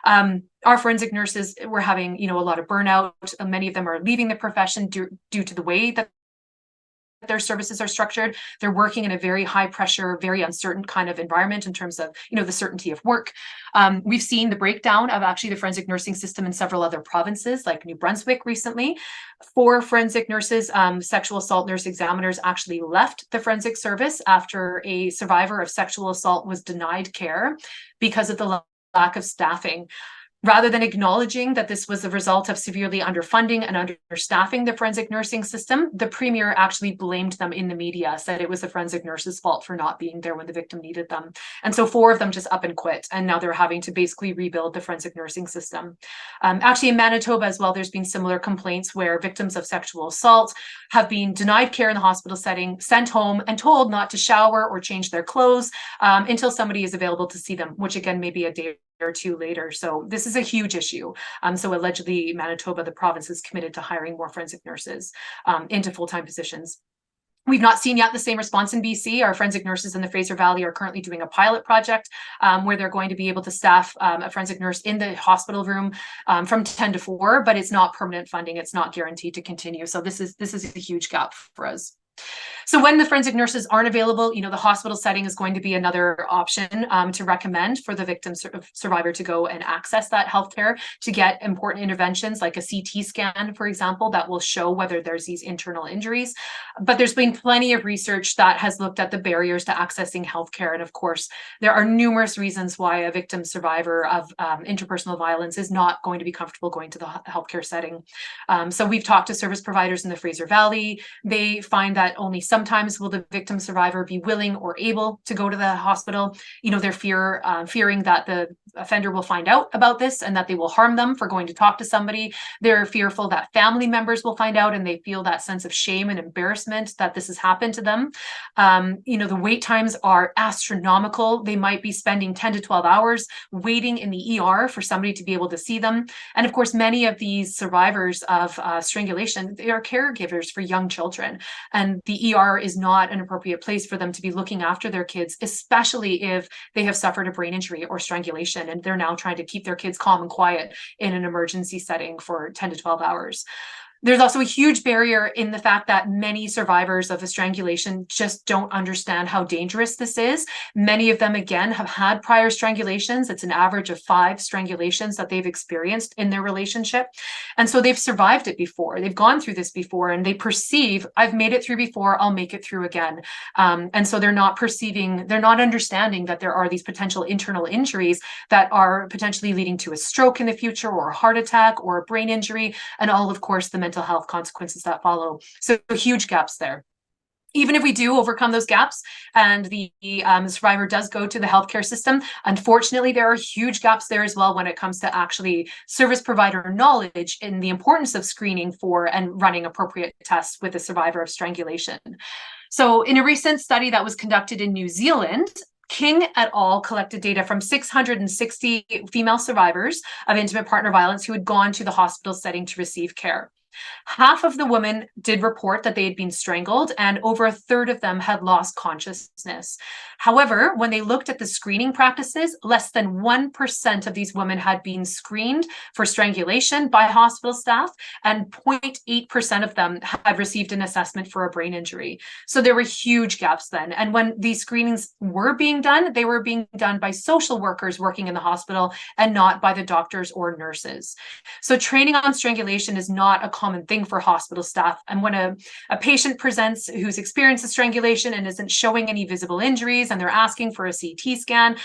Our forensic nurses, we're having, a lot of burnout. Many of them are leaving the profession due to the way that their services are structured. They're working in a very high pressure, very uncertain kind of environment in terms of, the certainty of work. We've seen the breakdown of actually the forensic nursing system in several other provinces, like New Brunswick recently. 4 forensic nurses, sexual assault nurse examiners, actually left the forensic service after a survivor of sexual assault was denied care because of the lack of staffing. Rather than acknowledging that this was the result of severely underfunding and understaffing the forensic nursing system, the premier actually blamed them in the media, said it was the forensic nurses' fault for not being there when the victim needed them. And so 4 of them just up and quit. And now they're having to basically rebuild the forensic nursing system. Actually, in Manitoba as well, there's been similar complaints where victims of sexual assault have been denied care in the hospital setting, sent home and told not to shower or change their clothes until somebody is available to see them, which again may be a day or 2 later. So this is a huge issue. So allegedly Manitoba, the province, is committed to hiring more forensic nurses into full-time positions. We've not seen yet the same response in BC. Our forensic nurses in the Fraser Valley are currently doing a pilot project where they're going to be able to staff a forensic nurse in the hospital room from 10 to 4, but it's not permanent funding. It's not guaranteed to continue. So this is a huge gap for us. So when the forensic nurses aren't available, the hospital setting is going to be another option to recommend for the victim survivor to go and access that healthcare to get important interventions like a CT scan, for example, that will show whether there's these internal injuries. But there's been plenty of research that has looked at the barriers to accessing healthcare. And of course, there are numerous reasons why a victim survivor of interpersonal violence is not going to be comfortable going to the healthcare setting. So we've talked to service providers in the Fraser Valley. They find that only sometimes will the victim survivor be willing or able to go to the hospital. They're fearing that the offender will find out about this and that they will harm them for going to talk to somebody. They're fearful that family members will find out and they feel that sense of shame and embarrassment that this has happened to them. The wait times are astronomical. They might be spending 10 to 12 hours waiting in the ER for somebody to be able to see them. And of course, many of these survivors of strangulation, they are caregivers for young children. And the ER is not an appropriate place for them to be looking after their kids, especially if they have suffered a brain injury or strangulation and they're now trying to keep their kids calm and quiet in an emergency setting for 10 to 12 hours. There's also a huge barrier in the fact that many survivors of a strangulation just don't understand how dangerous this is. Many of them, again, have had prior strangulations. It's an average of 5 strangulations that they've experienced in their relationship. And so they've survived it before. They've gone through this before and they perceive, I've made it through before, I'll make it through again. And so they're not understanding that there are these potential internal injuries that are potentially leading to a stroke in the future or a heart attack or a brain injury, and all, of course, the mental health consequences that follow. So huge gaps there. Even if we do overcome those gaps and the survivor does go to the healthcare system, unfortunately, there are huge gaps there as well when it comes to actually service provider knowledge in the importance of screening for and running appropriate tests with a survivor of strangulation. So in a recent study that was conducted in New Zealand, King et al. Collected data from 660 female survivors of intimate partner violence who had gone to the hospital setting to receive care. Half of the women did report that they had been strangled, and over a third of them had lost consciousness. However, when they looked at the screening practices, less than 1% of these women had been screened for strangulation by hospital staff, and 0.8% of them had received an assessment for a brain injury. So there were huge gaps then. And when these screenings were being done, they were being done by social workers working in the hospital and not by the doctors or nurses. So training on strangulation is not a common thing for hospital staff. And when a patient presents who's experienced a strangulation and isn't showing any visible injuries and they're asking for a CT scan,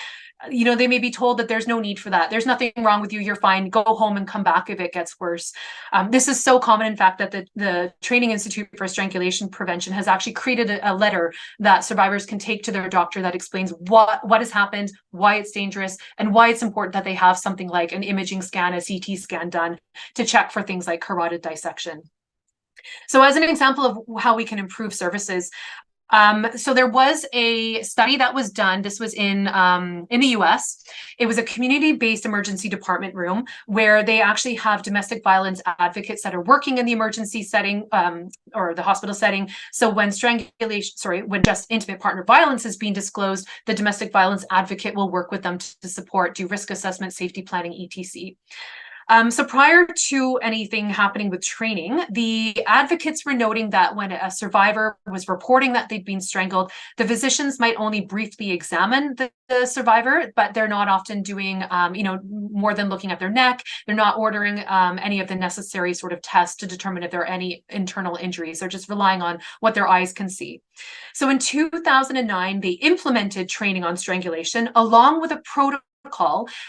they may be told that there's no need for that. There's nothing wrong with you. You're fine. Go home and come back if it gets worse. This is so common, in fact, that the Training Institute for Strangulation Prevention has actually created a letter that survivors can take to their doctor that explains what has happened, why it's dangerous, and why it's important that they have something like an imaging scan, a CT scan done to check for things like carotid dissection. So as an example of how we can improve services, so there was a study that was done. This was in the US. It was a community-based emergency department room where they actually have domestic violence advocates that are working in the emergency setting or the hospital setting. So when when just intimate partner violence is being disclosed, the domestic violence advocate will work with them to support, do risk assessment, safety planning, etc. So prior to anything happening with training, the advocates were noting that when a survivor was reporting that they'd been strangled, the physicians might only briefly examine the survivor, but they're not often doing, more than looking at their neck. They're not ordering any of the necessary sort of tests to determine if there are any internal injuries. They're just relying on what their eyes can see. So in 2009, they implemented training on strangulation along with a protocol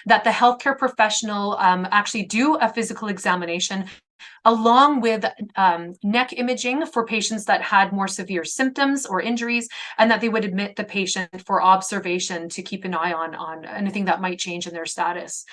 that the healthcare professional actually do a physical examination along with neck imaging for patients that had more severe symptoms or injuries, and that they would admit the patient for observation to keep an eye on anything that might change in their status.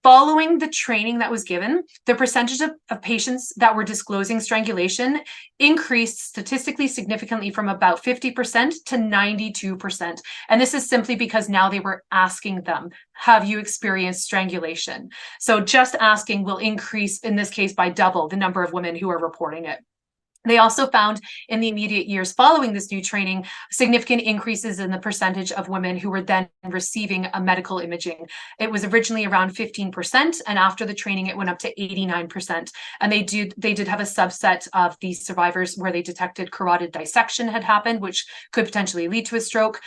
Following the training that was given, the percentage of patients that were disclosing strangulation increased statistically significantly from about 50% to 92%. And this is simply because now they were asking them, have you experienced strangulation? So just asking will increase, in this case, by double the number of women who are reporting it. They also found in the immediate years following this new training, significant increases in the percentage of women who were then receiving a medical imaging. It was originally around 15%, and after the training, it went up to 89%. And they did have a subset of these survivors where they detected carotid dissection had happened, which could potentially lead to a stroke.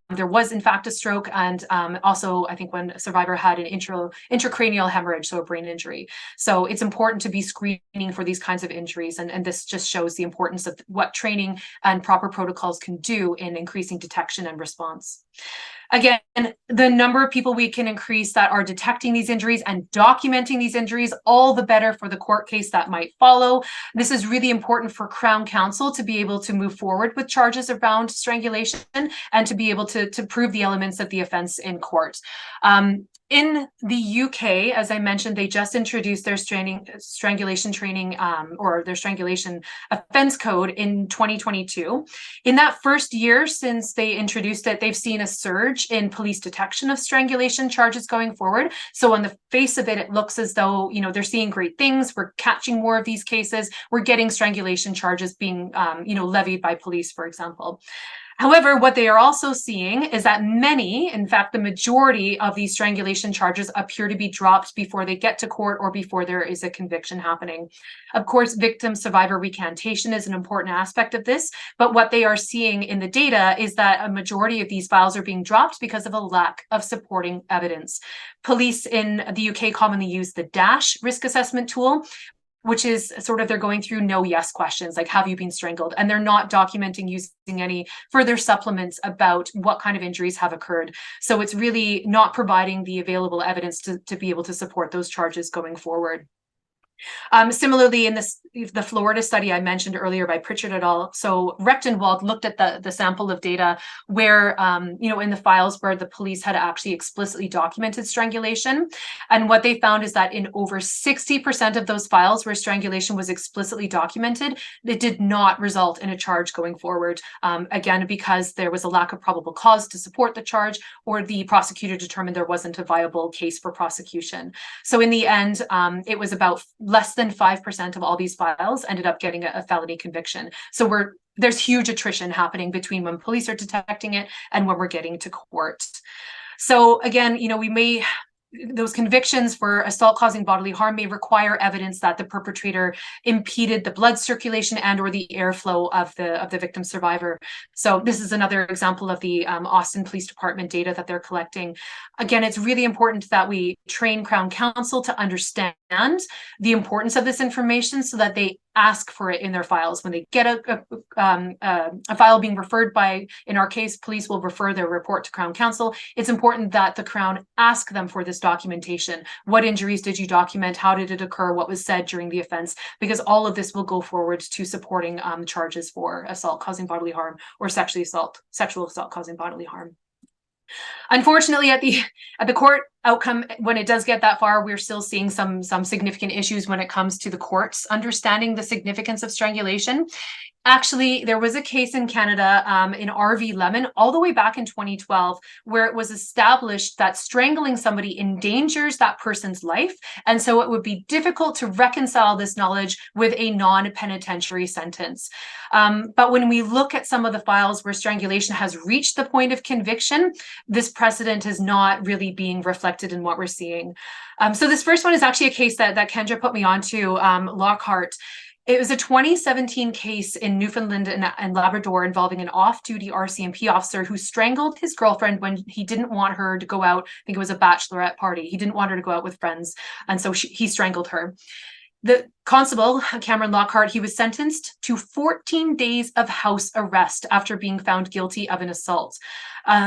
There was, in fact, a stroke, and also, I think when a survivor had an intracranial hemorrhage, so a brain injury. So it's important to be screening for these kinds of injuries, and this just shows the importance of what training and proper protocols can do in increasing detection and response. Again, the number of people we can increase that are detecting these injuries and documenting these injuries, all the better for the court case that might follow. This is really important for Crown Counsel to be able to move forward with charges around strangulation and to be able to prove the elements of the offense in court. In the UK, as I mentioned, they just introduced their strangulation training or their strangulation offense code in 2022. In that first year since they introduced it, they've seen a surge in police detection of strangulation charges going forward. So on the face of it, it looks as though, they're seeing great things. We're catching more of these cases. We're getting strangulation charges being, levied by police, for example. However, what they are also seeing is that many, in fact, the majority of these strangulation charges appear to be dropped before they get to court or before there is a conviction happening. Of course, victim-survivor recantation is an important aspect of this, but what they are seeing in the data is that a majority of these files are being dropped because of a lack of supporting evidence. Police in the UK commonly use the DASH risk assessment tool, which is sort of they're going through no yes questions, like have you been strangled? And they're not documenting using any further supplements about what kind of injuries have occurred. So it's really not providing the available evidence to be able to support those charges going forward. Similarly, in the Florida study I mentioned earlier by Pritchard et al. So Rechtenwald looked at the sample of data where, in the files where the police had actually explicitly documented strangulation. And what they found is that in over 60% of those files where strangulation was explicitly documented, it did not result in a charge going forward. Again, because there was a lack of probable cause to support the charge, or the prosecutor determined there wasn't a viable case for prosecution. So in the end, it was about less than 5% of all these files ended up getting a felony conviction. So there's huge attrition happening between when police are detecting it and when we're getting to court. So again, those convictions for assault causing bodily harm may require evidence that the perpetrator impeded the blood circulation and or the airflow of the victim survivor. So this is another example of the Austin Police Department data that they're collecting. Again, it's really important that we train Crown Counsel to understand the importance of this information so that they ask for it in their files. When they get a file being referred by, in our case, police will refer their report to Crown Counsel. It's important that the Crown ask them for this documentation. What injuries did you document? How did it occur? What was said during the offense? Because all of this will go forward to supporting charges for assault causing bodily harm or sexual assault causing bodily harm. Unfortunately, at the court outcome, when it does get that far, we're still seeing some significant issues when it comes to the courts understanding the significance of strangulation. Actually, there was a case in Canada, in RV Lemon, all the way back in 2012, where it was established that strangling somebody endangers that person's life. And so it would be difficult to reconcile this knowledge with a non-penitentiary sentence. But when we look at some of the files where strangulation has reached the point of conviction, this precedent is not really being reflected in what we're seeing. So this first one is actually a case that Kendra put me onto, Lockhart. It was a 2017 case in Newfoundland and Labrador involving an off-duty RCMP officer who strangled his girlfriend when he didn't want her to go out. I think it was a bachelorette party. He didn't want her to go out with friends, and so he strangled her. The constable, Cameron Lockhart, he was sentenced to 14 days of house arrest after being found guilty of an assault.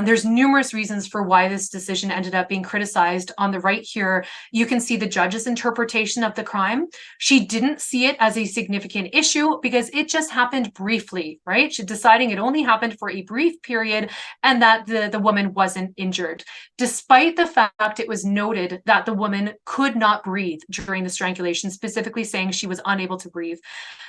There's numerous reasons for why this decision ended up being criticized. On the right here, you can see the judge's interpretation of the crime. She didn't see it as a significant issue because it just happened briefly, right? She's deciding it only happened for a brief period and that the woman wasn't injured, despite the fact it was noted that the woman could not breathe during the strangulation, specifically saying she was unable to breathe.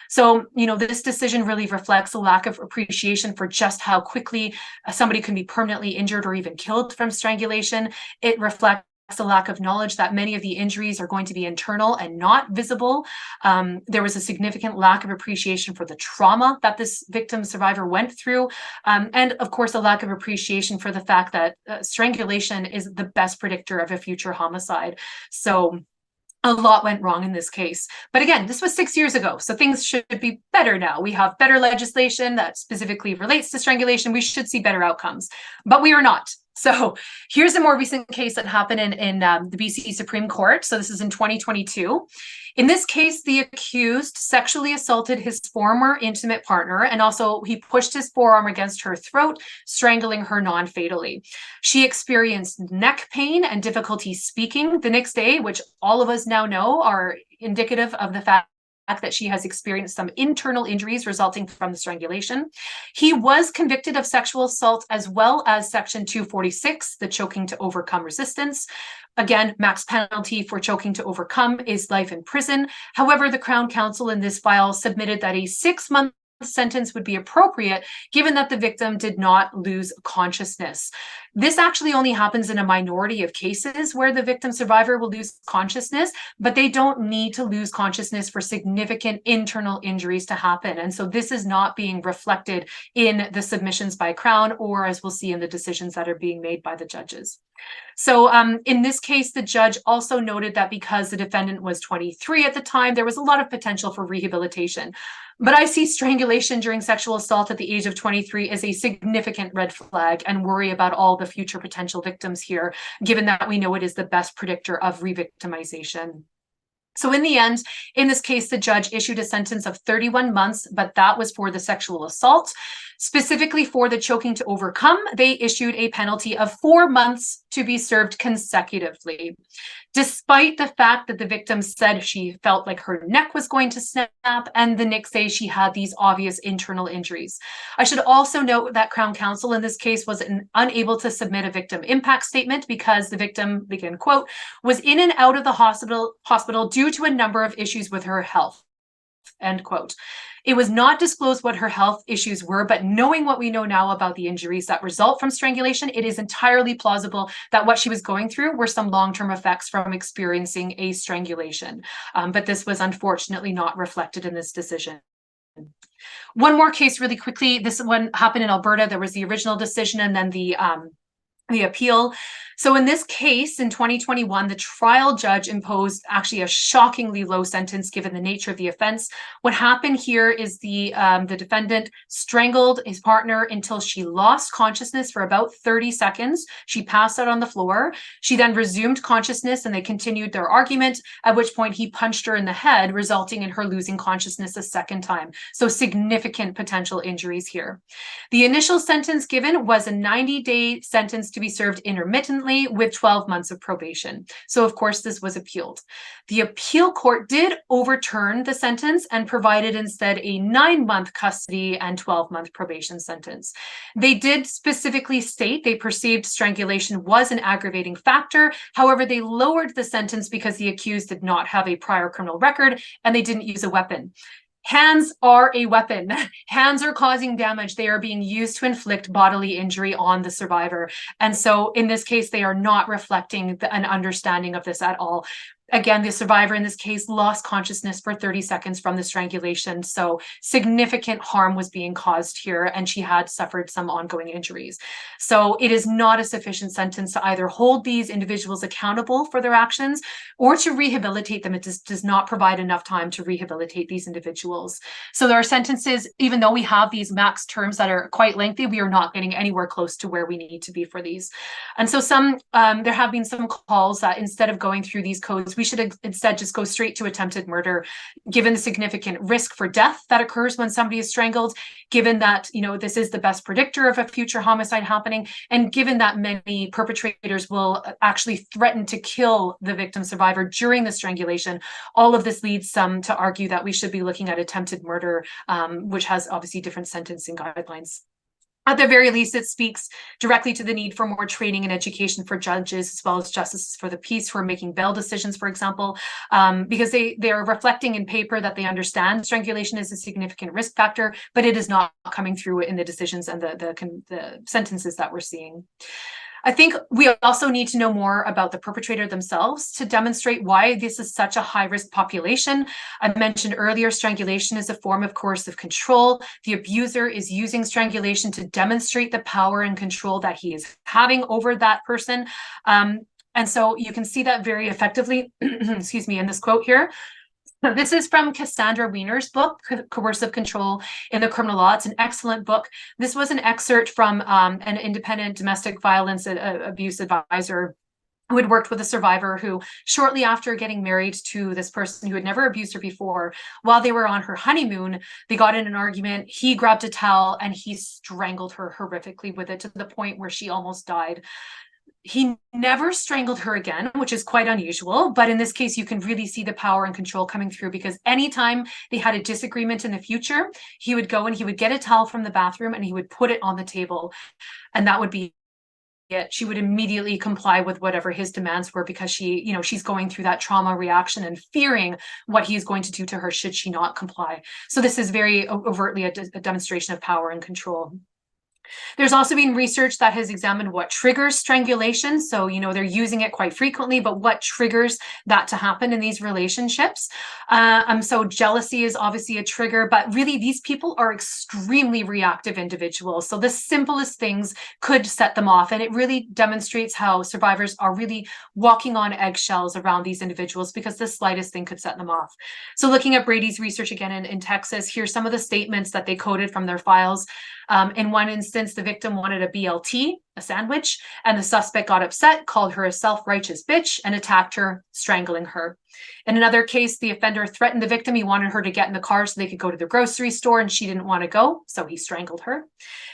So, this decision really reflects a lack of appreciation for just how quickly somebody can be permanently injured or even killed from strangulation. It reflects a lack of knowledge that many of the injuries are going to be internal and not visible. There was a significant lack of appreciation for the trauma that this victim survivor went through. And of course, a lack of appreciation for the fact that strangulation is the best predictor of a future homicide. So a lot went wrong in this case. But again, this was 6 years ago, so things should be better now. We have better legislation that specifically relates to strangulation. We should see better outcomes, but we are not. So here's a more recent case that happened in the BC Supreme Court. So this is in 2022. In this case, the accused sexually assaulted his former intimate partner, and also he pushed his forearm against her throat, strangling her non-fatally. She experienced neck pain and difficulty speaking the next day, which all of us now know are indicative of the fact that she has experienced some internal injuries resulting from the strangulation. He was convicted of sexual assault as well as Section 246, the choking to overcome resistance. Again, max penalty for choking to overcome is life in prison. However, the Crown Counsel in this file submitted that a 6-month sentence would be appropriate, given that the victim did not lose consciousness. This actually only happens in a minority of cases where the victim survivor will lose consciousness, but they don't need to lose consciousness for significant internal injuries to happen. And so this is not being reflected in the submissions by Crown, or as we'll see in the decisions that are being made by the judges. So in this case, the judge also noted that because the defendant was 23 at the time, there was a lot of potential for rehabilitation. But I see strangulation during sexual assault at the age of 23 as a significant red flag and worry about all the future potential victims here, given that we know it is the best predictor of re-victimization. So in the end, in this case, the judge issued a sentence of 31 months, but that was for the sexual assault. Specifically for the choking to overcome, they issued a penalty of 4 months to be served consecutively. Despite the fact that the victim said she felt like her neck was going to snap, and the next day she had these obvious internal injuries. I should also note that Crown Counsel in this case was unable to submit a victim impact statement because the victim, begin quote, was in and out of the hospital due to a number of issues with her health, end quote. It was not disclosed what her health issues were, but knowing what we know now about the injuries that result from strangulation, it is entirely plausible that what she was going through were some long-term effects from experiencing a strangulation. But this was unfortunately not reflected in this decision. One more case really quickly. This one happened in Alberta. There was the original decision and then the appeal. So in this case, in 2021, the trial judge imposed actually a shockingly low sentence given the nature of the offense. What happened here is the defendant strangled his partner until she lost consciousness for about 30 seconds. She passed out on the floor. She then resumed consciousness and they continued their argument, at which point he punched her in the head, resulting in her losing consciousness a second time. So significant potential injuries here. The initial sentence given was a 90-day sentence to be served intermittently with 12 months of probation. So of course this was appealed. The appeal court did overturn the sentence and provided instead a 9-month custody and 12-month probation sentence. They did specifically state they perceived strangulation was an aggravating factor. However, they lowered the sentence because the accused did not have a prior criminal record and they didn't use a weapon. Hands are a weapon. Hands are causing damage. They are being used to inflict bodily injury on the survivor. And so in this case, they are not reflecting an understanding of this at all. Again, the survivor in this case lost consciousness for 30 seconds from the strangulation. So significant harm was being caused here, and she had suffered some ongoing injuries. So it is not a sufficient sentence to either hold these individuals accountable for their actions or to rehabilitate them. It does not provide enough time to rehabilitate these individuals. So there are sentences, even though we have these max terms that are quite lengthy, we are not getting anywhere close to where we need to be for these. And so there have been some calls that instead of going through these codes, we should instead just go straight to attempted murder, given the significant risk for death that occurs when somebody is strangled, given that, you know, this is the best predictor of a future homicide happening, and given that many perpetrators will actually threaten to kill the victim survivor during the strangulation. All of this leads some to argue that we should be looking at attempted murder, which has obviously different sentencing guidelines. At the very least, it speaks directly to the need for more training and education for judges as well as justices for the peace who are making bail decisions, for example, because they are reflecting in paper that they understand strangulation is a significant risk factor, but it is not coming through in the decisions and the sentences that we're seeing. I think we also need to know more about the perpetrator themselves to demonstrate why this is such a high-risk population. I mentioned earlier, strangulation is a form of coercive control. The abuser is using strangulation to demonstrate the power and control that he is having over that person. And so you can see that very effectively, excuse me, in this quote here. This is from Cassandra Wiener's book, Coercive Control in the Criminal Law. It's an excellent book. This was an excerpt from an independent domestic violence abuse advisor who had worked with a survivor who, shortly after getting married to this person who had never abused her before, while they were on her honeymoon, they got in an argument. He grabbed a towel and he strangled her horrifically with it to the point where she almost died. He never strangled her again, which is quite unusual. But in this case, you can really see the power and control coming through, because anytime they had a disagreement in the future, he would go and he would get a towel from the bathroom and he would put it on the table. And that would be it. She would immediately comply with whatever his demands were, because she, you know, she's going through that trauma reaction and fearing what he's going to do to her should she not comply. So this is very overtly a demonstration of power and control. There's also been research that has examined what triggers strangulation. So, you know, they're using it quite frequently, but what triggers that to happen in these relationships? So jealousy is obviously a trigger, but really these people are extremely reactive individuals. So the simplest things could set them off. And it really demonstrates how survivors are really walking on eggshells around these individuals, because the slightest thing could set them off. So looking at Brady's research again in Texas, here's some of the statements that they coded from their files. In one instance, the victim wanted a BLT, a sandwich, and the suspect got upset, called her a self-righteous bitch, and attacked her, strangling her. In another case, the offender threatened the victim. He wanted her to get in the car so they could go to the grocery store, and she didn't want to go, so he strangled her.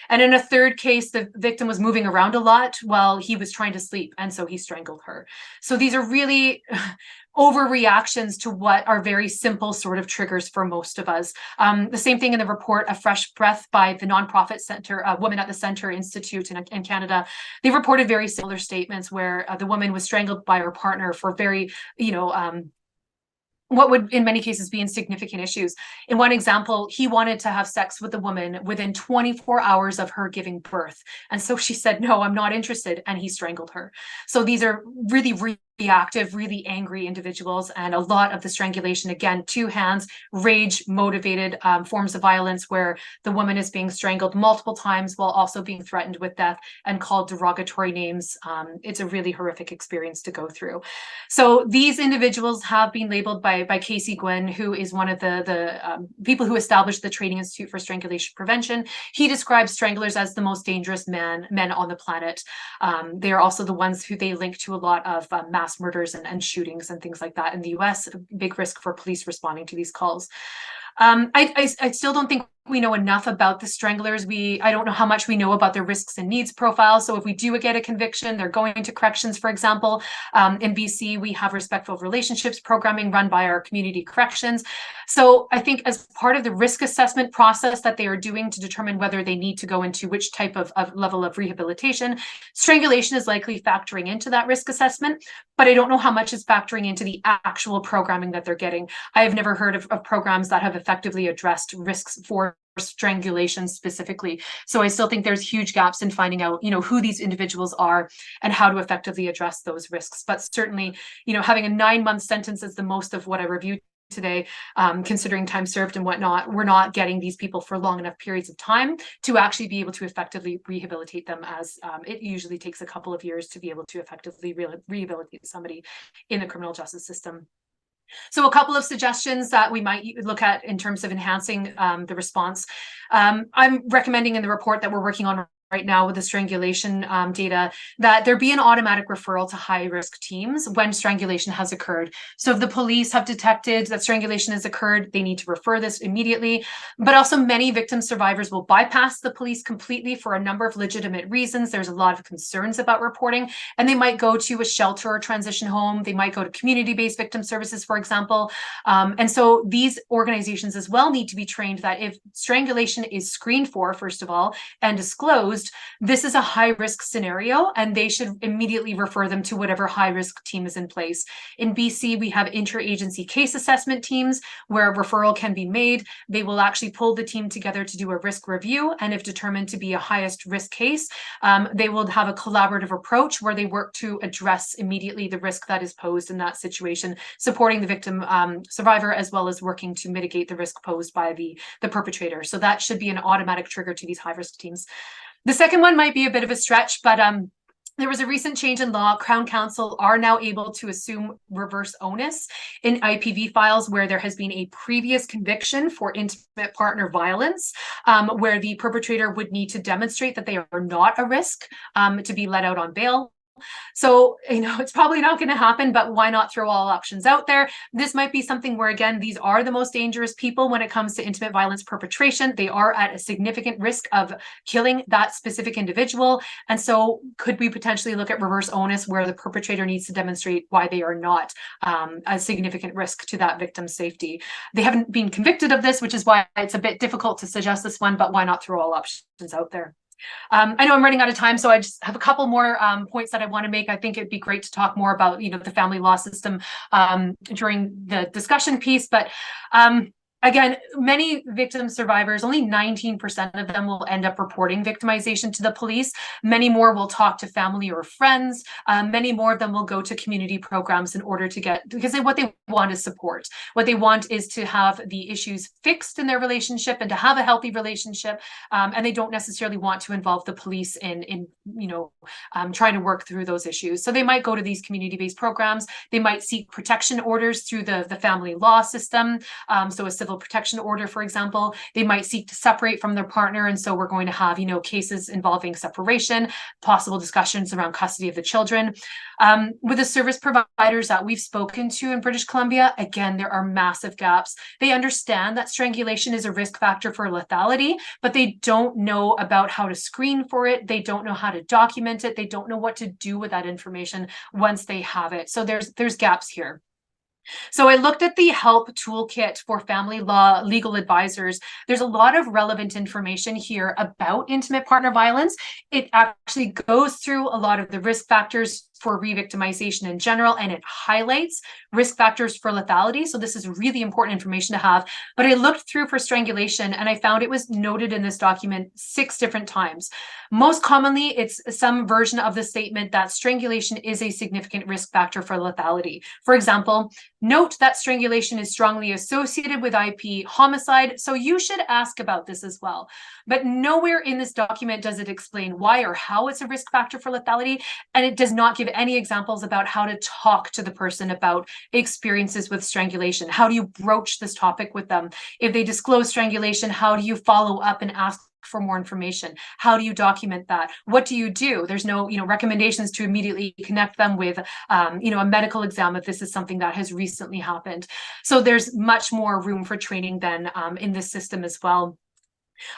And in a third case, the victim was moving around a lot while he was trying to sleep, and so he strangled her. So these are really overreactions to what are very simple sort of triggers for most of us. The same thing in the report, A Fresh Breath, by the nonprofit center, Women at the Center Institute in Canada. They reported very similar statements where the woman was strangled by her partner for very, you know, what would in many cases be insignificant issues. In one example, he wanted to have sex with the woman within 24 hours of her giving birth. And so she said, no, I'm not interested. And he strangled her. So these are really reactive, really angry individuals. And a lot of the strangulation, again, two hands, rage motivated forms of violence where the woman is being strangled multiple times while also being threatened with death and called derogatory names. It's a really horrific experience to go through. So these individuals have been labeled by Casey Gwynn, who is one of the people who established the Training Institute for Strangulation Prevention. He describes stranglers as the most dangerous men on the planet. They are also the ones who they link to a lot of mass murders and shootings and things like that in the US, a big risk for police responding to these calls. I still don't think we know enough about the stranglers. I don't know how much we know about their risks and needs profile. So if we do get a conviction, they're going to corrections, for example. In BC, we have respectful relationships programming run by our community corrections. So I think as part of the risk assessment process that they are doing to determine whether they need to go into which type of level of rehabilitation, strangulation is likely factoring into that risk assessment, but I don't know how much is factoring into the actual programming that they're getting. I have never heard of programs that have effectively addressed risks for strangulation specifically. So I still think there's huge gaps in finding out, who these individuals are and how to effectively address those risks. But certainly, having a 9-month sentence is the most of what I reviewed today, considering time served and whatnot. We're not getting these people for long enough periods of time to actually be able to effectively rehabilitate them, as it usually takes a couple of years to be able to effectively rehabilitate somebody in the criminal justice system. So a couple of suggestions that we might look at in terms of enhancing the response. I'm recommending in the report that we're working on right now with the strangulation data, that there be an automatic referral to high-risk teams when strangulation has occurred. So if the police have detected that strangulation has occurred, they need to refer this immediately. But also many victim survivors will bypass the police completely for a number of legitimate reasons. There's a lot of concerns about reporting, and they might go to a shelter or transition home. They might go to community-based victim services, for example. And so these organizations as well need to be trained that if strangulation is screened for, first of all, and disclosed, this is a high-risk scenario, and they should immediately refer them to whatever high-risk team is in place. In BC, we have interagency case assessment teams where a referral can be made. They will actually pull the team together to do a risk review, and if determined to be a highest risk case, they will have a collaborative approach where they work to address immediately the risk that is posed in that situation, supporting the victim survivor, as well as working to mitigate the risk posed by the perpetrator. So that should be an automatic trigger to these high-risk teams. The second one might be a bit of a stretch, but there was a recent change in law. Crown Counsel are now able to assume reverse onus in IPV files where there has been a previous conviction for intimate partner violence, where the perpetrator would need to demonstrate that they are not a risk to be let out on bail. So, it's probably not going to happen, but why not throw all options out there? This might be something where, again, these are the most dangerous people when it comes to intimate violence perpetration. They are at a significant risk of killing that specific individual. And so could we potentially look at reverse onus where the perpetrator needs to demonstrate why they are not a significant risk to that victim's safety? They haven't been convicted of this, which is why it's a bit difficult to suggest this one, but why not throw all options out there? I know I'm running out of time, so I just have a couple more points that I want to make. I think it'd be great to talk more about, the family law system during the discussion piece, but again, many victim survivors, only 19% of them will end up reporting victimization to the police. Many more will talk to family or friends. Many more of them will go to community programs in order to get, because what they want is support. What they want is to have the issues fixed in their relationship and to have a healthy relationship. And they don't necessarily want to involve the police in trying to work through those issues. So they might go to these community-based programs. They might seek protection orders through the family law system. So a civil protection order, for example. They might seek to separate from their partner, and so we're going to have cases involving separation, possible discussions around custody of the children. With the service providers that we've spoken to in British Columbia, again, there are massive gaps. They understand that strangulation is a risk factor for lethality, but they don't know about how to screen for it. They don't know how to document it. They don't know what to do with that information once they have it. So there's gaps here. So I looked at the help toolkit for family law legal advisors. There's a lot of relevant information here about intimate partner violence. It actually goes through a lot of the risk factors for re-victimization in general, and it highlights risk factors for lethality. So this is really important information to have. But I looked through for strangulation, and I found it was noted in this document 6 different times. Most commonly, it's some version of the statement that strangulation is a significant risk factor for lethality. For example, note that strangulation is strongly associated with IP homicide, so you should ask about this as well. But nowhere in this document does it explain why or how it's a risk factor for lethality, and it does not give any examples about how to talk to the person about experiences with strangulation. How do you broach this topic with them? If they disclose strangulation, how do you follow up and ask for more information? How do you document that? What do you do? There's no, recommendations to immediately connect them with, a medical exam if this is something that has recently happened. So there's much more room for training than in this system as well.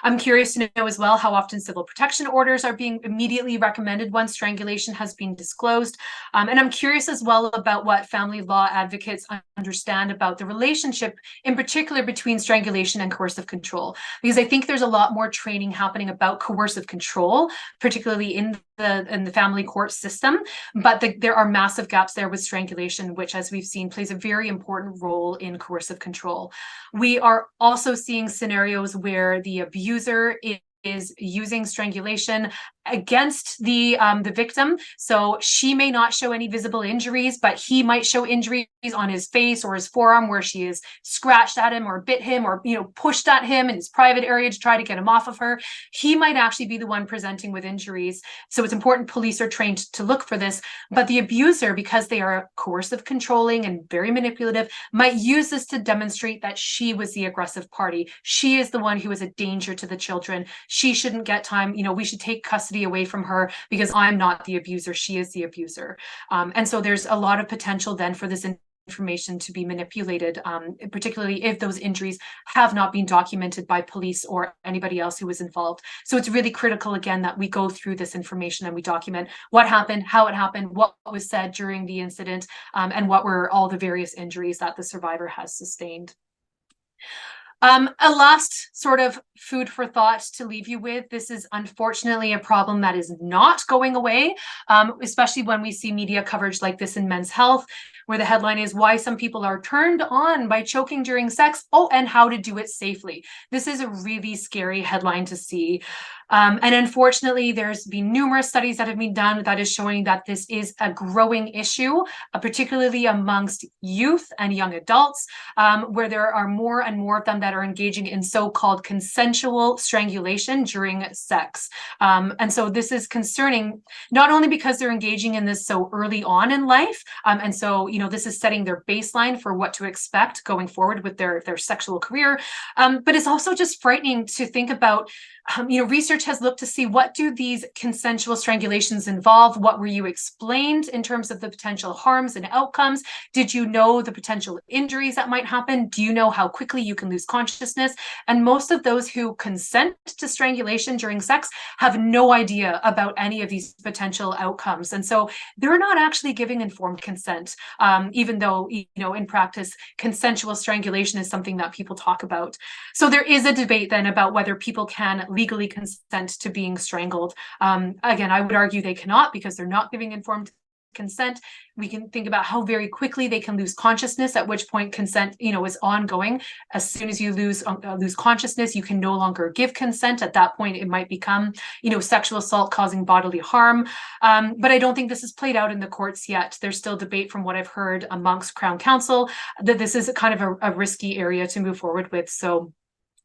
I'm curious to know as well how often civil protection orders are being immediately recommended once strangulation has been disclosed. And I'm curious as well about what family law advocates understand about the relationship, in particular between strangulation and coercive control, because I think there's a lot more training happening about coercive control, particularly in the family court system, but there are massive gaps there with strangulation, which, as we've seen, plays a very important role in coercive control. We are also seeing scenarios where the abuser is using strangulation against the victim. So she may not show any visible injuries, but he might show injuries on his face or his forearm where she is scratched at him or bit him or, you know, pushed at him in his private area to try to get him off of her. He might actually be the one presenting with injuries. So it's important police are trained to look for this. But the abuser, because they are coercive, controlling, and very manipulative, might use this to demonstrate that she was the aggressive party. She is the one who is a danger to the children. She shouldn't get time. You know, we should take custody away from her because I'm not the abuser. She is the abuser. And so there's a lot of potential then for this information to be manipulated, particularly if those injuries have not been documented by police or anybody else who was involved. So it's really critical, again, that we go through this information and we document what happened, how it happened, what was said during the incident, and what were all the various injuries that the survivor has sustained. A last sort of food for thought to leave you with. This is unfortunately a problem that is not going away, especially when we see media coverage like this in Men's Health, where the headline is why some people are turned on by choking during sex. Oh, and how to do it safely. This is a really scary headline to see. And unfortunately, there's been numerous studies that have been done that is showing that this is a growing issue, particularly amongst youth and young adults, where there are more and more of them that are engaging in so-called consensual strangulation during sex. And so this is concerning, not only because they're engaging in this so early on in life, and so, you know, this is setting their baseline for what to expect going forward with their sexual career, but it's also just frightening to think about. You know, research has looked to see what do these consensual strangulations involve? What were you explained in terms of the potential harms and outcomes? Did you know the potential injuries that might happen? Do you know how quickly you can lose consciousness? And most of those who consent to strangulation during sex have no idea about any of these potential outcomes. And so they're not actually giving informed consent, even though, you know, in practice, consensual strangulation is something that people talk about. So there is a debate then about whether people can legally consent to being strangled. Again, I would argue they cannot because they're not giving informed consent. We can think about how very quickly they can lose consciousness, at which point consent, you know, is ongoing. As soon as you lose consciousness, you can no longer give consent. At that point, it might become, you know, sexual assault causing bodily harm. But I don't think this is played out in the courts yet. There's still debate from what I've heard amongst Crown Counsel that this is kind of a risky area to move forward with. So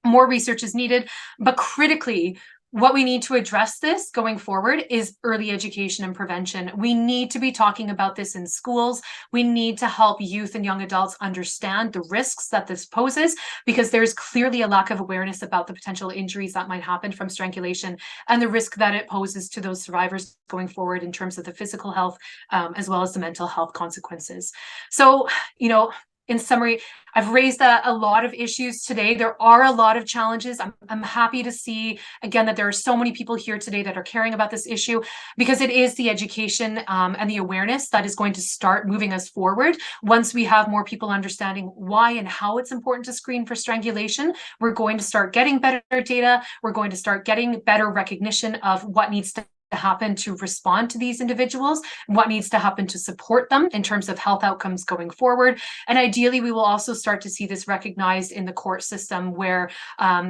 more research is needed, but critically, what we need to address this going forward is early education and prevention. We need to be talking about this in schools. We need to help youth and young adults understand the risks that this poses, because there's clearly a lack of awareness about the potential injuries that might happen from strangulation and the risk that it poses to those survivors going forward in terms of the physical health, as well as the mental health consequences. So, you know, in summary, I've raised a lot of issues today. There are a lot of challenges. I'm happy to see, again, that there are so many people here today that are caring about this issue, because it is the education and the awareness that is going to start moving us forward. Once we have more people understanding why and how it's important to screen for strangulation, we're going to start getting better data. We're going to start getting better recognition of what needs to happen to respond to these individuals, what needs to happen to support them in terms of health outcomes going forward. And ideally, we will also start to see this recognized in the court system where,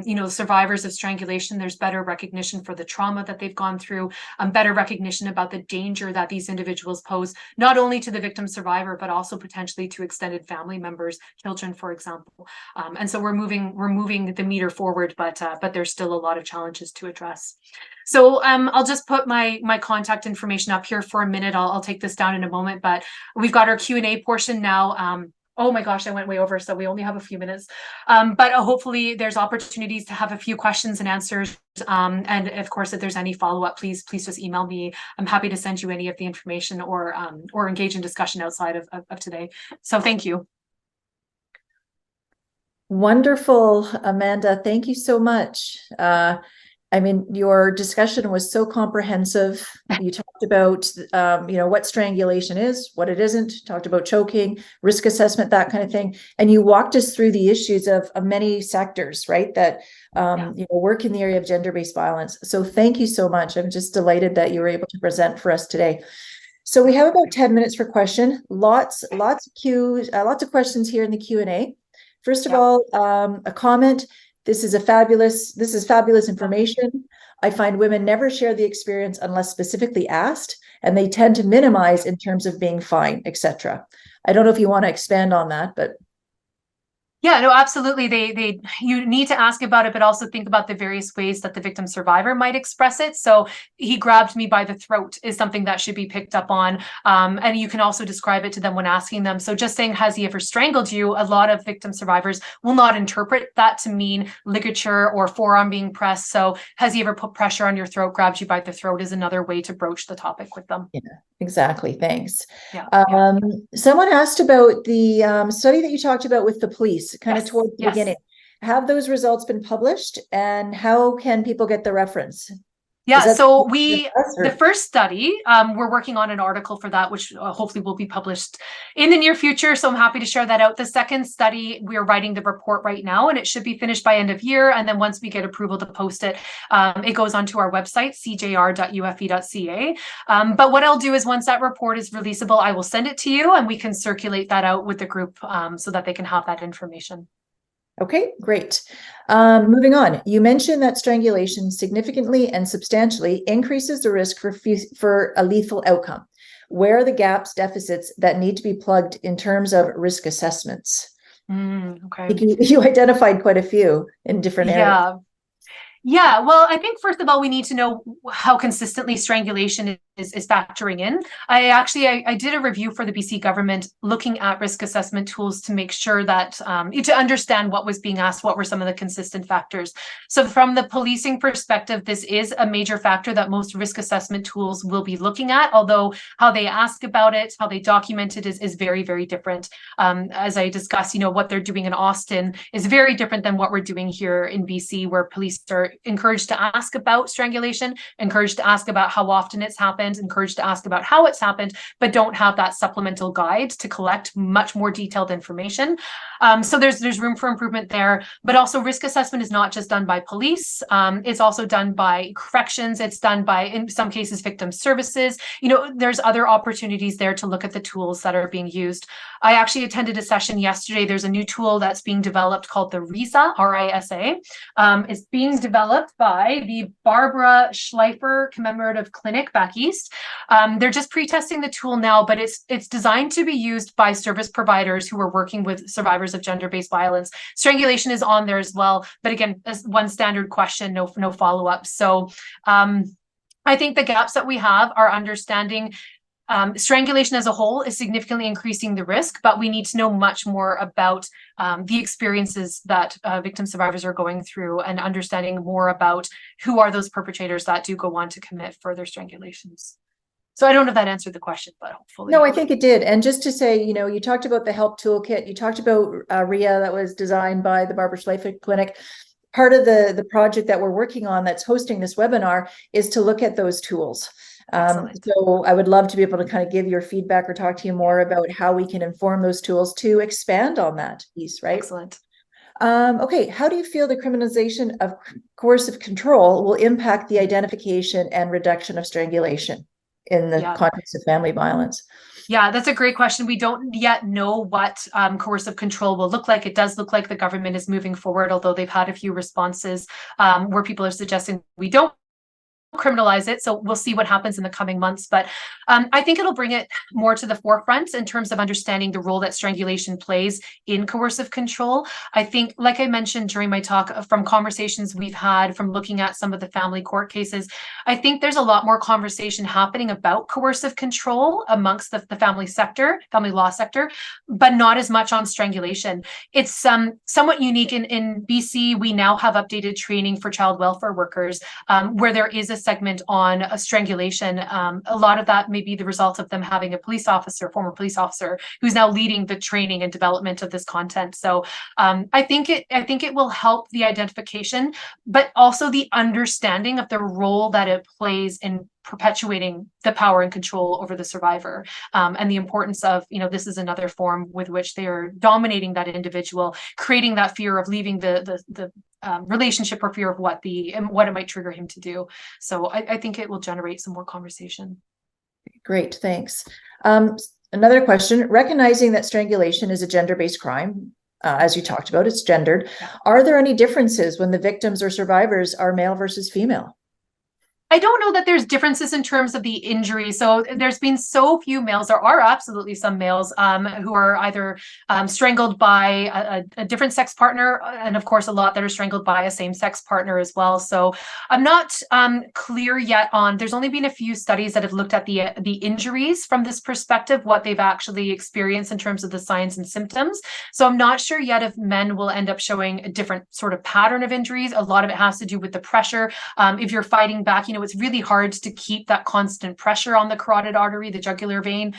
you know, survivors of strangulation, there's better recognition for the trauma that they've gone through, better recognition about the danger that these individuals pose, not only to the victim survivor, but also potentially to extended family members, children, for example. And so we're moving the meter forward, but there's still a lot of challenges to address. So I'll just put my contact information up here for a minute. I'll take this down in a moment, but we've got our Q&A portion now. Oh my gosh, I went way over, so we only have a few minutes. But hopefully there's opportunities to have a few questions and answers. And of course, if there's any follow-up, please just email me. I'm happy to send you any of the information or engage in discussion outside of today. So thank you. Wonderful, Amanda. Thank you so much. I mean, your discussion was so comprehensive. You talked about, what strangulation is, what it isn't, talked about choking, risk assessment, that kind of thing. And you walked us through the issues of many sectors, right, that work in the area of gender-based violence. So thank you so much. I'm just delighted that you were able to present for us today. So we have about 10 minutes for question. Lots of questions here in the Q&A. First of all, a comment. This is fabulous information. I find women never share the experience unless specifically asked, and they tend to minimize in terms of being fine, etc. I don't know if you want to expand on that, but Yeah, no, absolutely. You need to ask about it, but also think about the various ways that the victim survivor might express it. So he grabbed me by the throat is something that should be picked up on. And you can also describe it to them when asking them. So just saying, has he ever strangled you? A lot of victim survivors will not interpret that to mean ligature or forearm being pressed. So has he ever put pressure on your throat, grabbed you by the throat is another way to broach the topic with them. yeah, exactly. Thanks. Yeah. Someone asked about the study that you talked about with the police, kind of Yes, towards the yes. beginning. Have those results been published, and how can people get the reference? Yeah, so the the first study, we're working on an article for that, which hopefully will be published in the near future. So I'm happy to share that out. The second study, we're writing the report right now, and it should be finished by end of year. And then once we get approval to post it, it goes onto our website, cjr.ufe.ca. But what I'll do is once that report is releasable, I will send it to you and we can circulate that out with the group so that they can have that information. Okay, great. Moving on, you mentioned that strangulation significantly and substantially increases the risk for a lethal outcome. Where are the gaps, deficits that need to be plugged in terms of risk assessments? Okay. You identified quite a few in different areas. Yeah, well, I think first of all, we need to know how consistently strangulation is factoring in. I did a review for the BC government looking at risk assessment tools to make sure that to understand what was being asked, what were some of the consistent factors. So from the policing perspective, this is a major factor that most risk assessment tools will be looking at, although how they ask about it, how they document it is very, very different. As I discussed, what they're doing in Austin is very different than what we're doing here in BC, where police are encouraged to ask about strangulation, encouraged to ask about how often it's happened, encouraged to ask about how it's happened, but don't have that supplemental guide to collect much more detailed information. So there's room for improvement there, but also risk assessment is not just done by police. It's also done by corrections. It's done by, in some cases, victim services. There's other opportunities there to look at the tools that are being used. I actually attended a session yesterday. There's a new tool that's being developed called the RISA, R-I-S-A. It's being developed by the Barbara Schleifer Commemorative Clinic back east. They're just pre-testing the tool now, but it's designed to be used by service providers who are working with survivors of gender-based violence. Strangulation is on there as well, but again, as one standard question, no follow-up. So I think the gaps that we have are understanding strangulation as a whole is significantly increasing the risk, but we need to know much more about the experiences that victim survivors are going through and understanding more about who are those perpetrators that do go on to commit further strangulations. So I don't know if that answered the question, but hopefully. No, I think it did. And just to say, you talked about the help toolkit, you talked about RIA that was designed by the Barbara Schleifer Clinic. Part of the project that we're working on that's hosting this webinar is to look at those tools. So I would love to be able to kind of give your feedback or talk to you more about how we can inform those tools to expand on that piece, right? Excellent. Okay, how do you feel the criminalization of coercive control will impact the identification and reduction of strangulation in the context of family violence? Yeah, that's a great question. We don't yet know what coercive control will look like. It does look like the government is moving forward, although they've had a few responses where people are suggesting we don't criminalize it. So we'll see what happens in the coming months. But I think it'll bring it more to the forefront in terms of understanding the role that strangulation plays in coercive control. I think, like I mentioned during my talk, from conversations we've had, from looking at some of the family court cases, I think there's a lot more conversation happening about coercive control amongst the family sector, family law sector, but not as much on strangulation. It's somewhat unique in BC. We now have updated training for child welfare workers where there is a segment on strangulation. A lot of that may be the result of them having a police officer, former police officer, who's now leading the training and development of this content. So I think it will help the identification, but also the understanding of the role that it plays in perpetuating the power and control over the survivor, and the importance of, this is another form with which they are dominating that individual, creating that fear of leaving the relationship, or fear of what it might trigger him to do. So I think it will generate some more conversation. Great, thanks. Another question, recognizing that strangulation is a gender-based crime, as you talked about, it's gendered. Yeah. Are there any differences when the victims or survivors are male versus female? I don't know that there's differences in terms of the injury. So there's been so few males. There are absolutely some males who are either strangled by a different sex partner, and of course a lot that are strangled by a same-sex partner as well. So I'm not clear yet on. There's only been a few studies that have looked at the injuries from this perspective, what they've actually experienced in terms of the signs and symptoms. So I'm not sure yet if men will end up showing a different sort of pattern of injuries. A lot of it has to do with the pressure. If you're fighting back, it's really hard to keep that constant pressure on the carotid artery, the jugular vein.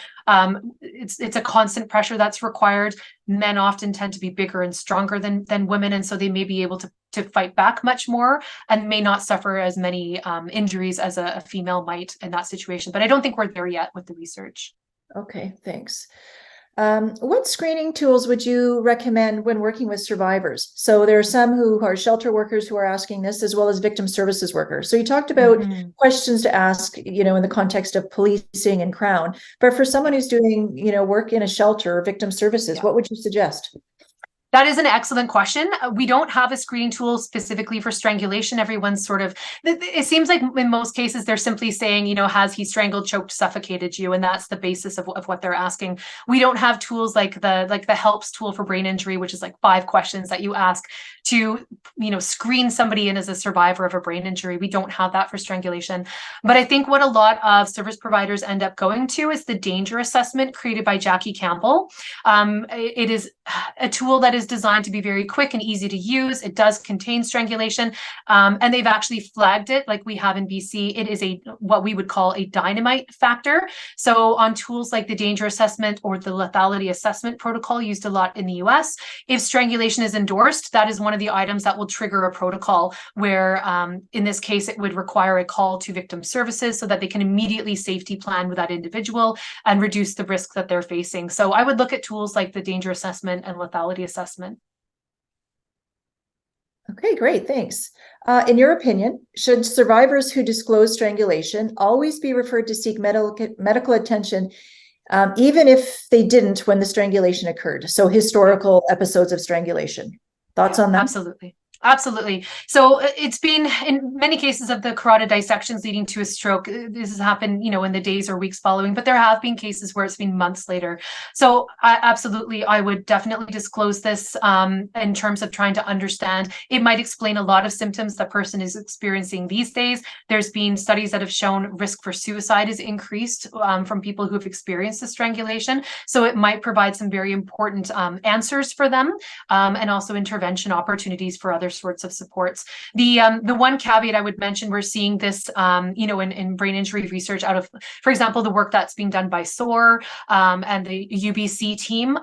It's a constant pressure that's required. Men often tend to be bigger and stronger than women, and so they may be able to fight back much more and may not suffer as many injuries as a female might in that situation. But I don't think we're there yet with the research. Okay, thanks. What screening tools would you recommend when working with survivors? So there are some who are shelter workers who are asking this, as well as victim services workers. So you talked about questions to ask, in the context of policing and Crown, but for someone who's doing, work in a shelter or victim services, what would you suggest? That is an excellent question. We don't have a screening tool specifically for strangulation. Everyone's sort of, it seems like in most cases, they're simply saying, has he strangled, choked, suffocated you? And that's the basis of what they're asking. We don't have tools like the HELPS tool for brain injury, which is like 5 questions that you ask to, screen somebody in as a survivor of a brain injury. We don't have that for strangulation. But I think what a lot of service providers end up going to is the danger assessment created by Jackie Campbell. It is a tool that is designed to be very quick and easy to use. It does contain strangulation, and they've actually flagged it like we have in BC. It is what we would call a dynamite factor. So on tools like the danger assessment or the lethality assessment protocol used a lot in the US, if strangulation is endorsed, that is one of the items that will trigger a protocol where in this case, it would require a call to victim services so that they can immediately safety plan with that individual and reduce the risk that they're facing. So I would look at tools like the danger assessment and lethality assessment. Okay, great, thanks. In your opinion, should survivors who disclose strangulation always be referred to seek medical attention, even if they didn't when the strangulation occurred? So historical episodes of strangulation. Thoughts on that? Absolutely. Absolutely. So it's been in many cases of the carotid dissections leading to a stroke. This has happened, in the days or weeks following, but there have been cases where it's been months later. So I would definitely disclose this in terms of trying to understand. It might explain a lot of symptoms the person is experiencing these days. There's been studies that have shown risk for suicide is increased from people who have experienced the strangulation. So it might provide some very important answers for them and also intervention opportunities for other sorts of supports. The one caveat I would mention, we're seeing this, in brain injury research out of, for example, the work that's being done by SOAR and the UBC team.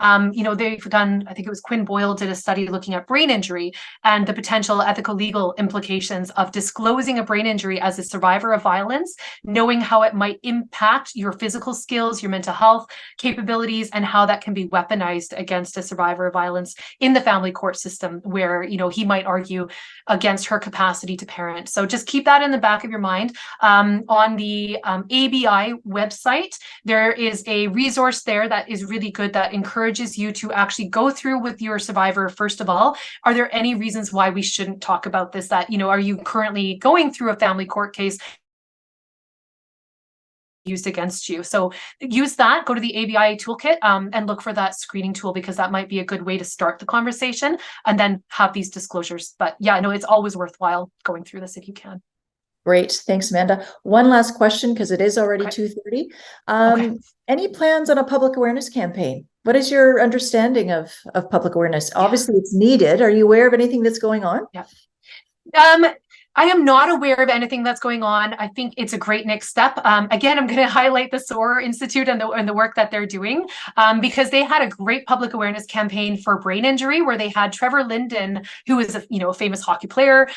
They've done, I think it was Quinn Boyle did a study looking at brain injury and the potential ethical legal implications of disclosing a brain injury as a survivor of violence, knowing how it might impact your physical skills, your mental health capabilities, and how that can be weaponized against a survivor of violence in the family court system, where, he might argue against her capacity to parent. So just keep that in the back of your mind. On the ABI website, there is a resource there that is really good that encourages you to actually go through with your survivor. First of all, are there any reasons why we shouldn't talk about this? That, are you currently going through a family court case used against you? So use that, go to the ABI toolkit and look for that screening tool, because that might be a good way to start the conversation and then have these disclosures. But yeah, no, it's always worthwhile going through this if you can. Great, thanks, Amanda. One last question, because it is already 2:30. Any plans on a public awareness campaign? What is your understanding of public awareness? Obviously, it's needed. Are you aware of anything that's going on? Yeah. I am not aware of anything that's going on. I think it's a great next step. Again, I'm going to highlight the SOAR Institute and the work that they're doing, because they had a great public awareness campaign for brain injury, where they had Trevor Linden, who is a famous hockey player,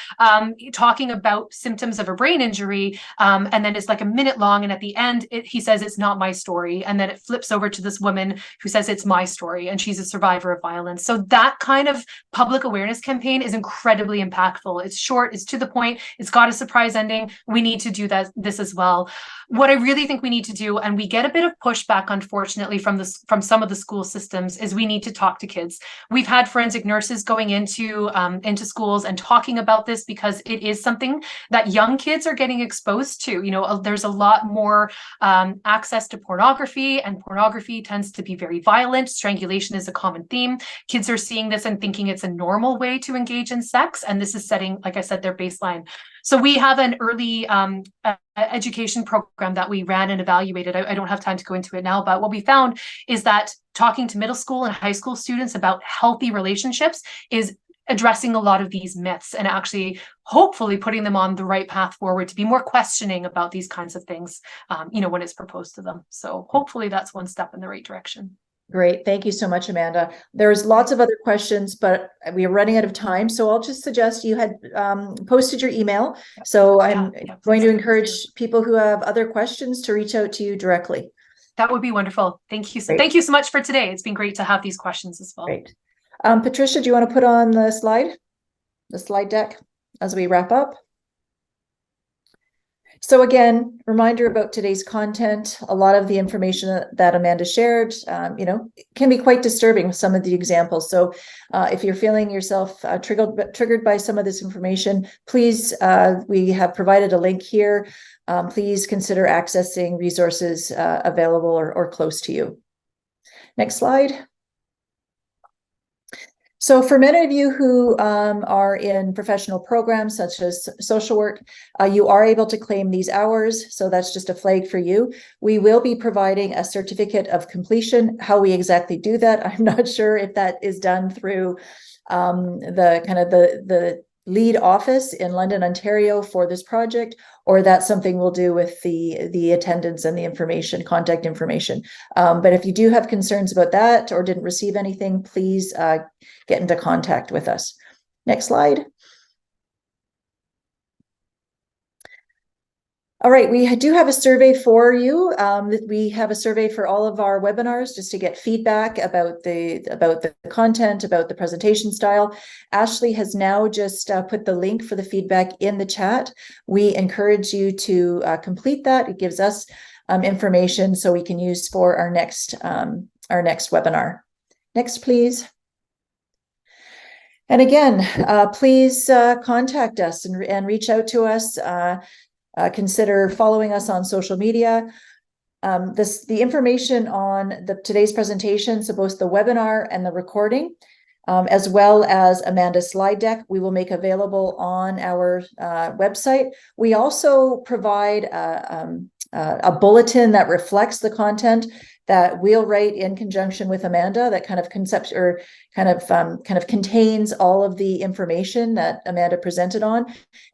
talking about symptoms of a brain injury, and then it's like a minute long, and at the end he says it's not my story, and then it flips over to this woman who says it's my story, and she's a survivor of violence. So that kind of public awareness campaign is incredibly impactful. It's short, it's to the point, it's got a surprise ending. We need to do this as well. What I really think we need to do, and we get a bit of pushback, unfortunately, from some of the school systems, is we need to talk to kids. We've had forensic nurses going into schools and talking about this, because it is something that young kids are getting exposed to. There's a lot more access to pornography, and pornography tends to be very violent. Strangulation is a common theme. Kids are seeing this and thinking it's a normal way to engage in sex, and this is setting, like I said, their baseline. So we have an early education program that we ran and evaluated. I don't have time to go into it now, but what we found is that talking to middle school and high school students about healthy relationships is addressing a lot of these myths, and actually hopefully putting them on the right path forward to be more questioning about these kinds of things, when it's proposed to them. So hopefully that's one step in the right direction. Great. Thank you so much, Amanda. There's lots of other questions, but we are running out of time. So I'll just suggest you had posted your email. So I'm going to encourage people who have other questions to reach out to you directly. That would be wonderful. Thank you. Thank you so much for today. It's been great to have these questions as well. Great. Patricia, do you want to put on the slide deck as we wrap up? So again, reminder about today's content. A lot of the information that Amanda shared, can be quite disturbing with some of the examples. So if you're feeling yourself triggered by some of this information, please, we have provided a link here. Please consider accessing resources available or close to you. Next slide. So for many of you who are in professional programs such as social work, you are able to claim these hours. So that's just a flag for you. We will be providing a certificate of completion. How we exactly do that, I'm not sure if that is done through the lead office in London, Ontario for this project, or that's something we'll do with the attendance and the contact information. But if you do have concerns about that or didn't receive anything, please get into contact with us. Next slide. All right, we do have a survey for you. We have a survey for all of our webinars just to get feedback about the content, about the presentation style. Ashley has now just put the link for the feedback in the chat. We encourage you to complete that. It gives us information so we can use for our next webinar. Next, please. And again, please contact us and reach out to us. Consider following us on social media. The information on today's presentation, so both the webinar and the recording, as well as Amanda's slide deck, we will make available on our website. We also provide a bulletin that reflects the content that we'll write in conjunction with Amanda, that kind of contains all of the information that Amanda presented on,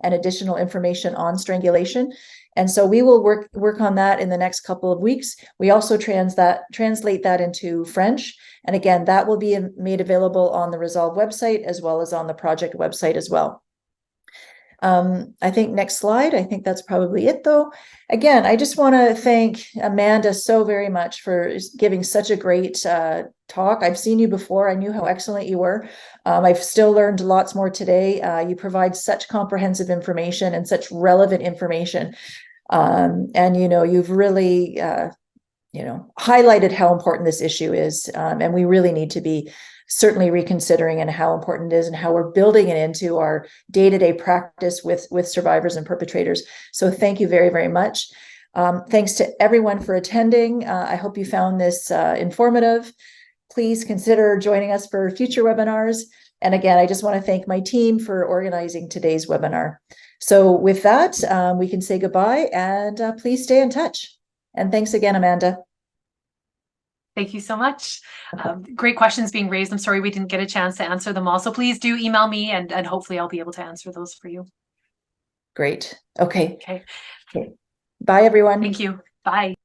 and additional information on strangulation. And so we will work on that in the next couple of weeks. We also translate that into French. And again, that will be made available on the Resolve website as well as on the project website as well. I think next slide. I think that's probably it though. Again, I just want to thank Amanda so very much for giving such a great talk. I've seen you before. I knew how excellent you were. I've still learned lots more today. You provide such comprehensive information and such relevant information. And, you've really, highlighted how important this issue is. And we really need to be certainly reconsidering and how important it is and how we're building it into our day-to-day practice with survivors and perpetrators. So thank you very, very much. Thanks to everyone for attending. I hope you found this informative. Please consider joining us for future webinars. And again, I just want to thank my team for organizing today's webinar. So with that, we can say goodbye and please stay in touch. And thanks again, Amanda. Thank you so much. Great questions being raised. I'm sorry we didn't get a chance to answer them all. So please do email me and hopefully I'll be able to answer those for you. Great. Okay. Okay, Okay. Bye, everyone. thank you. Bye.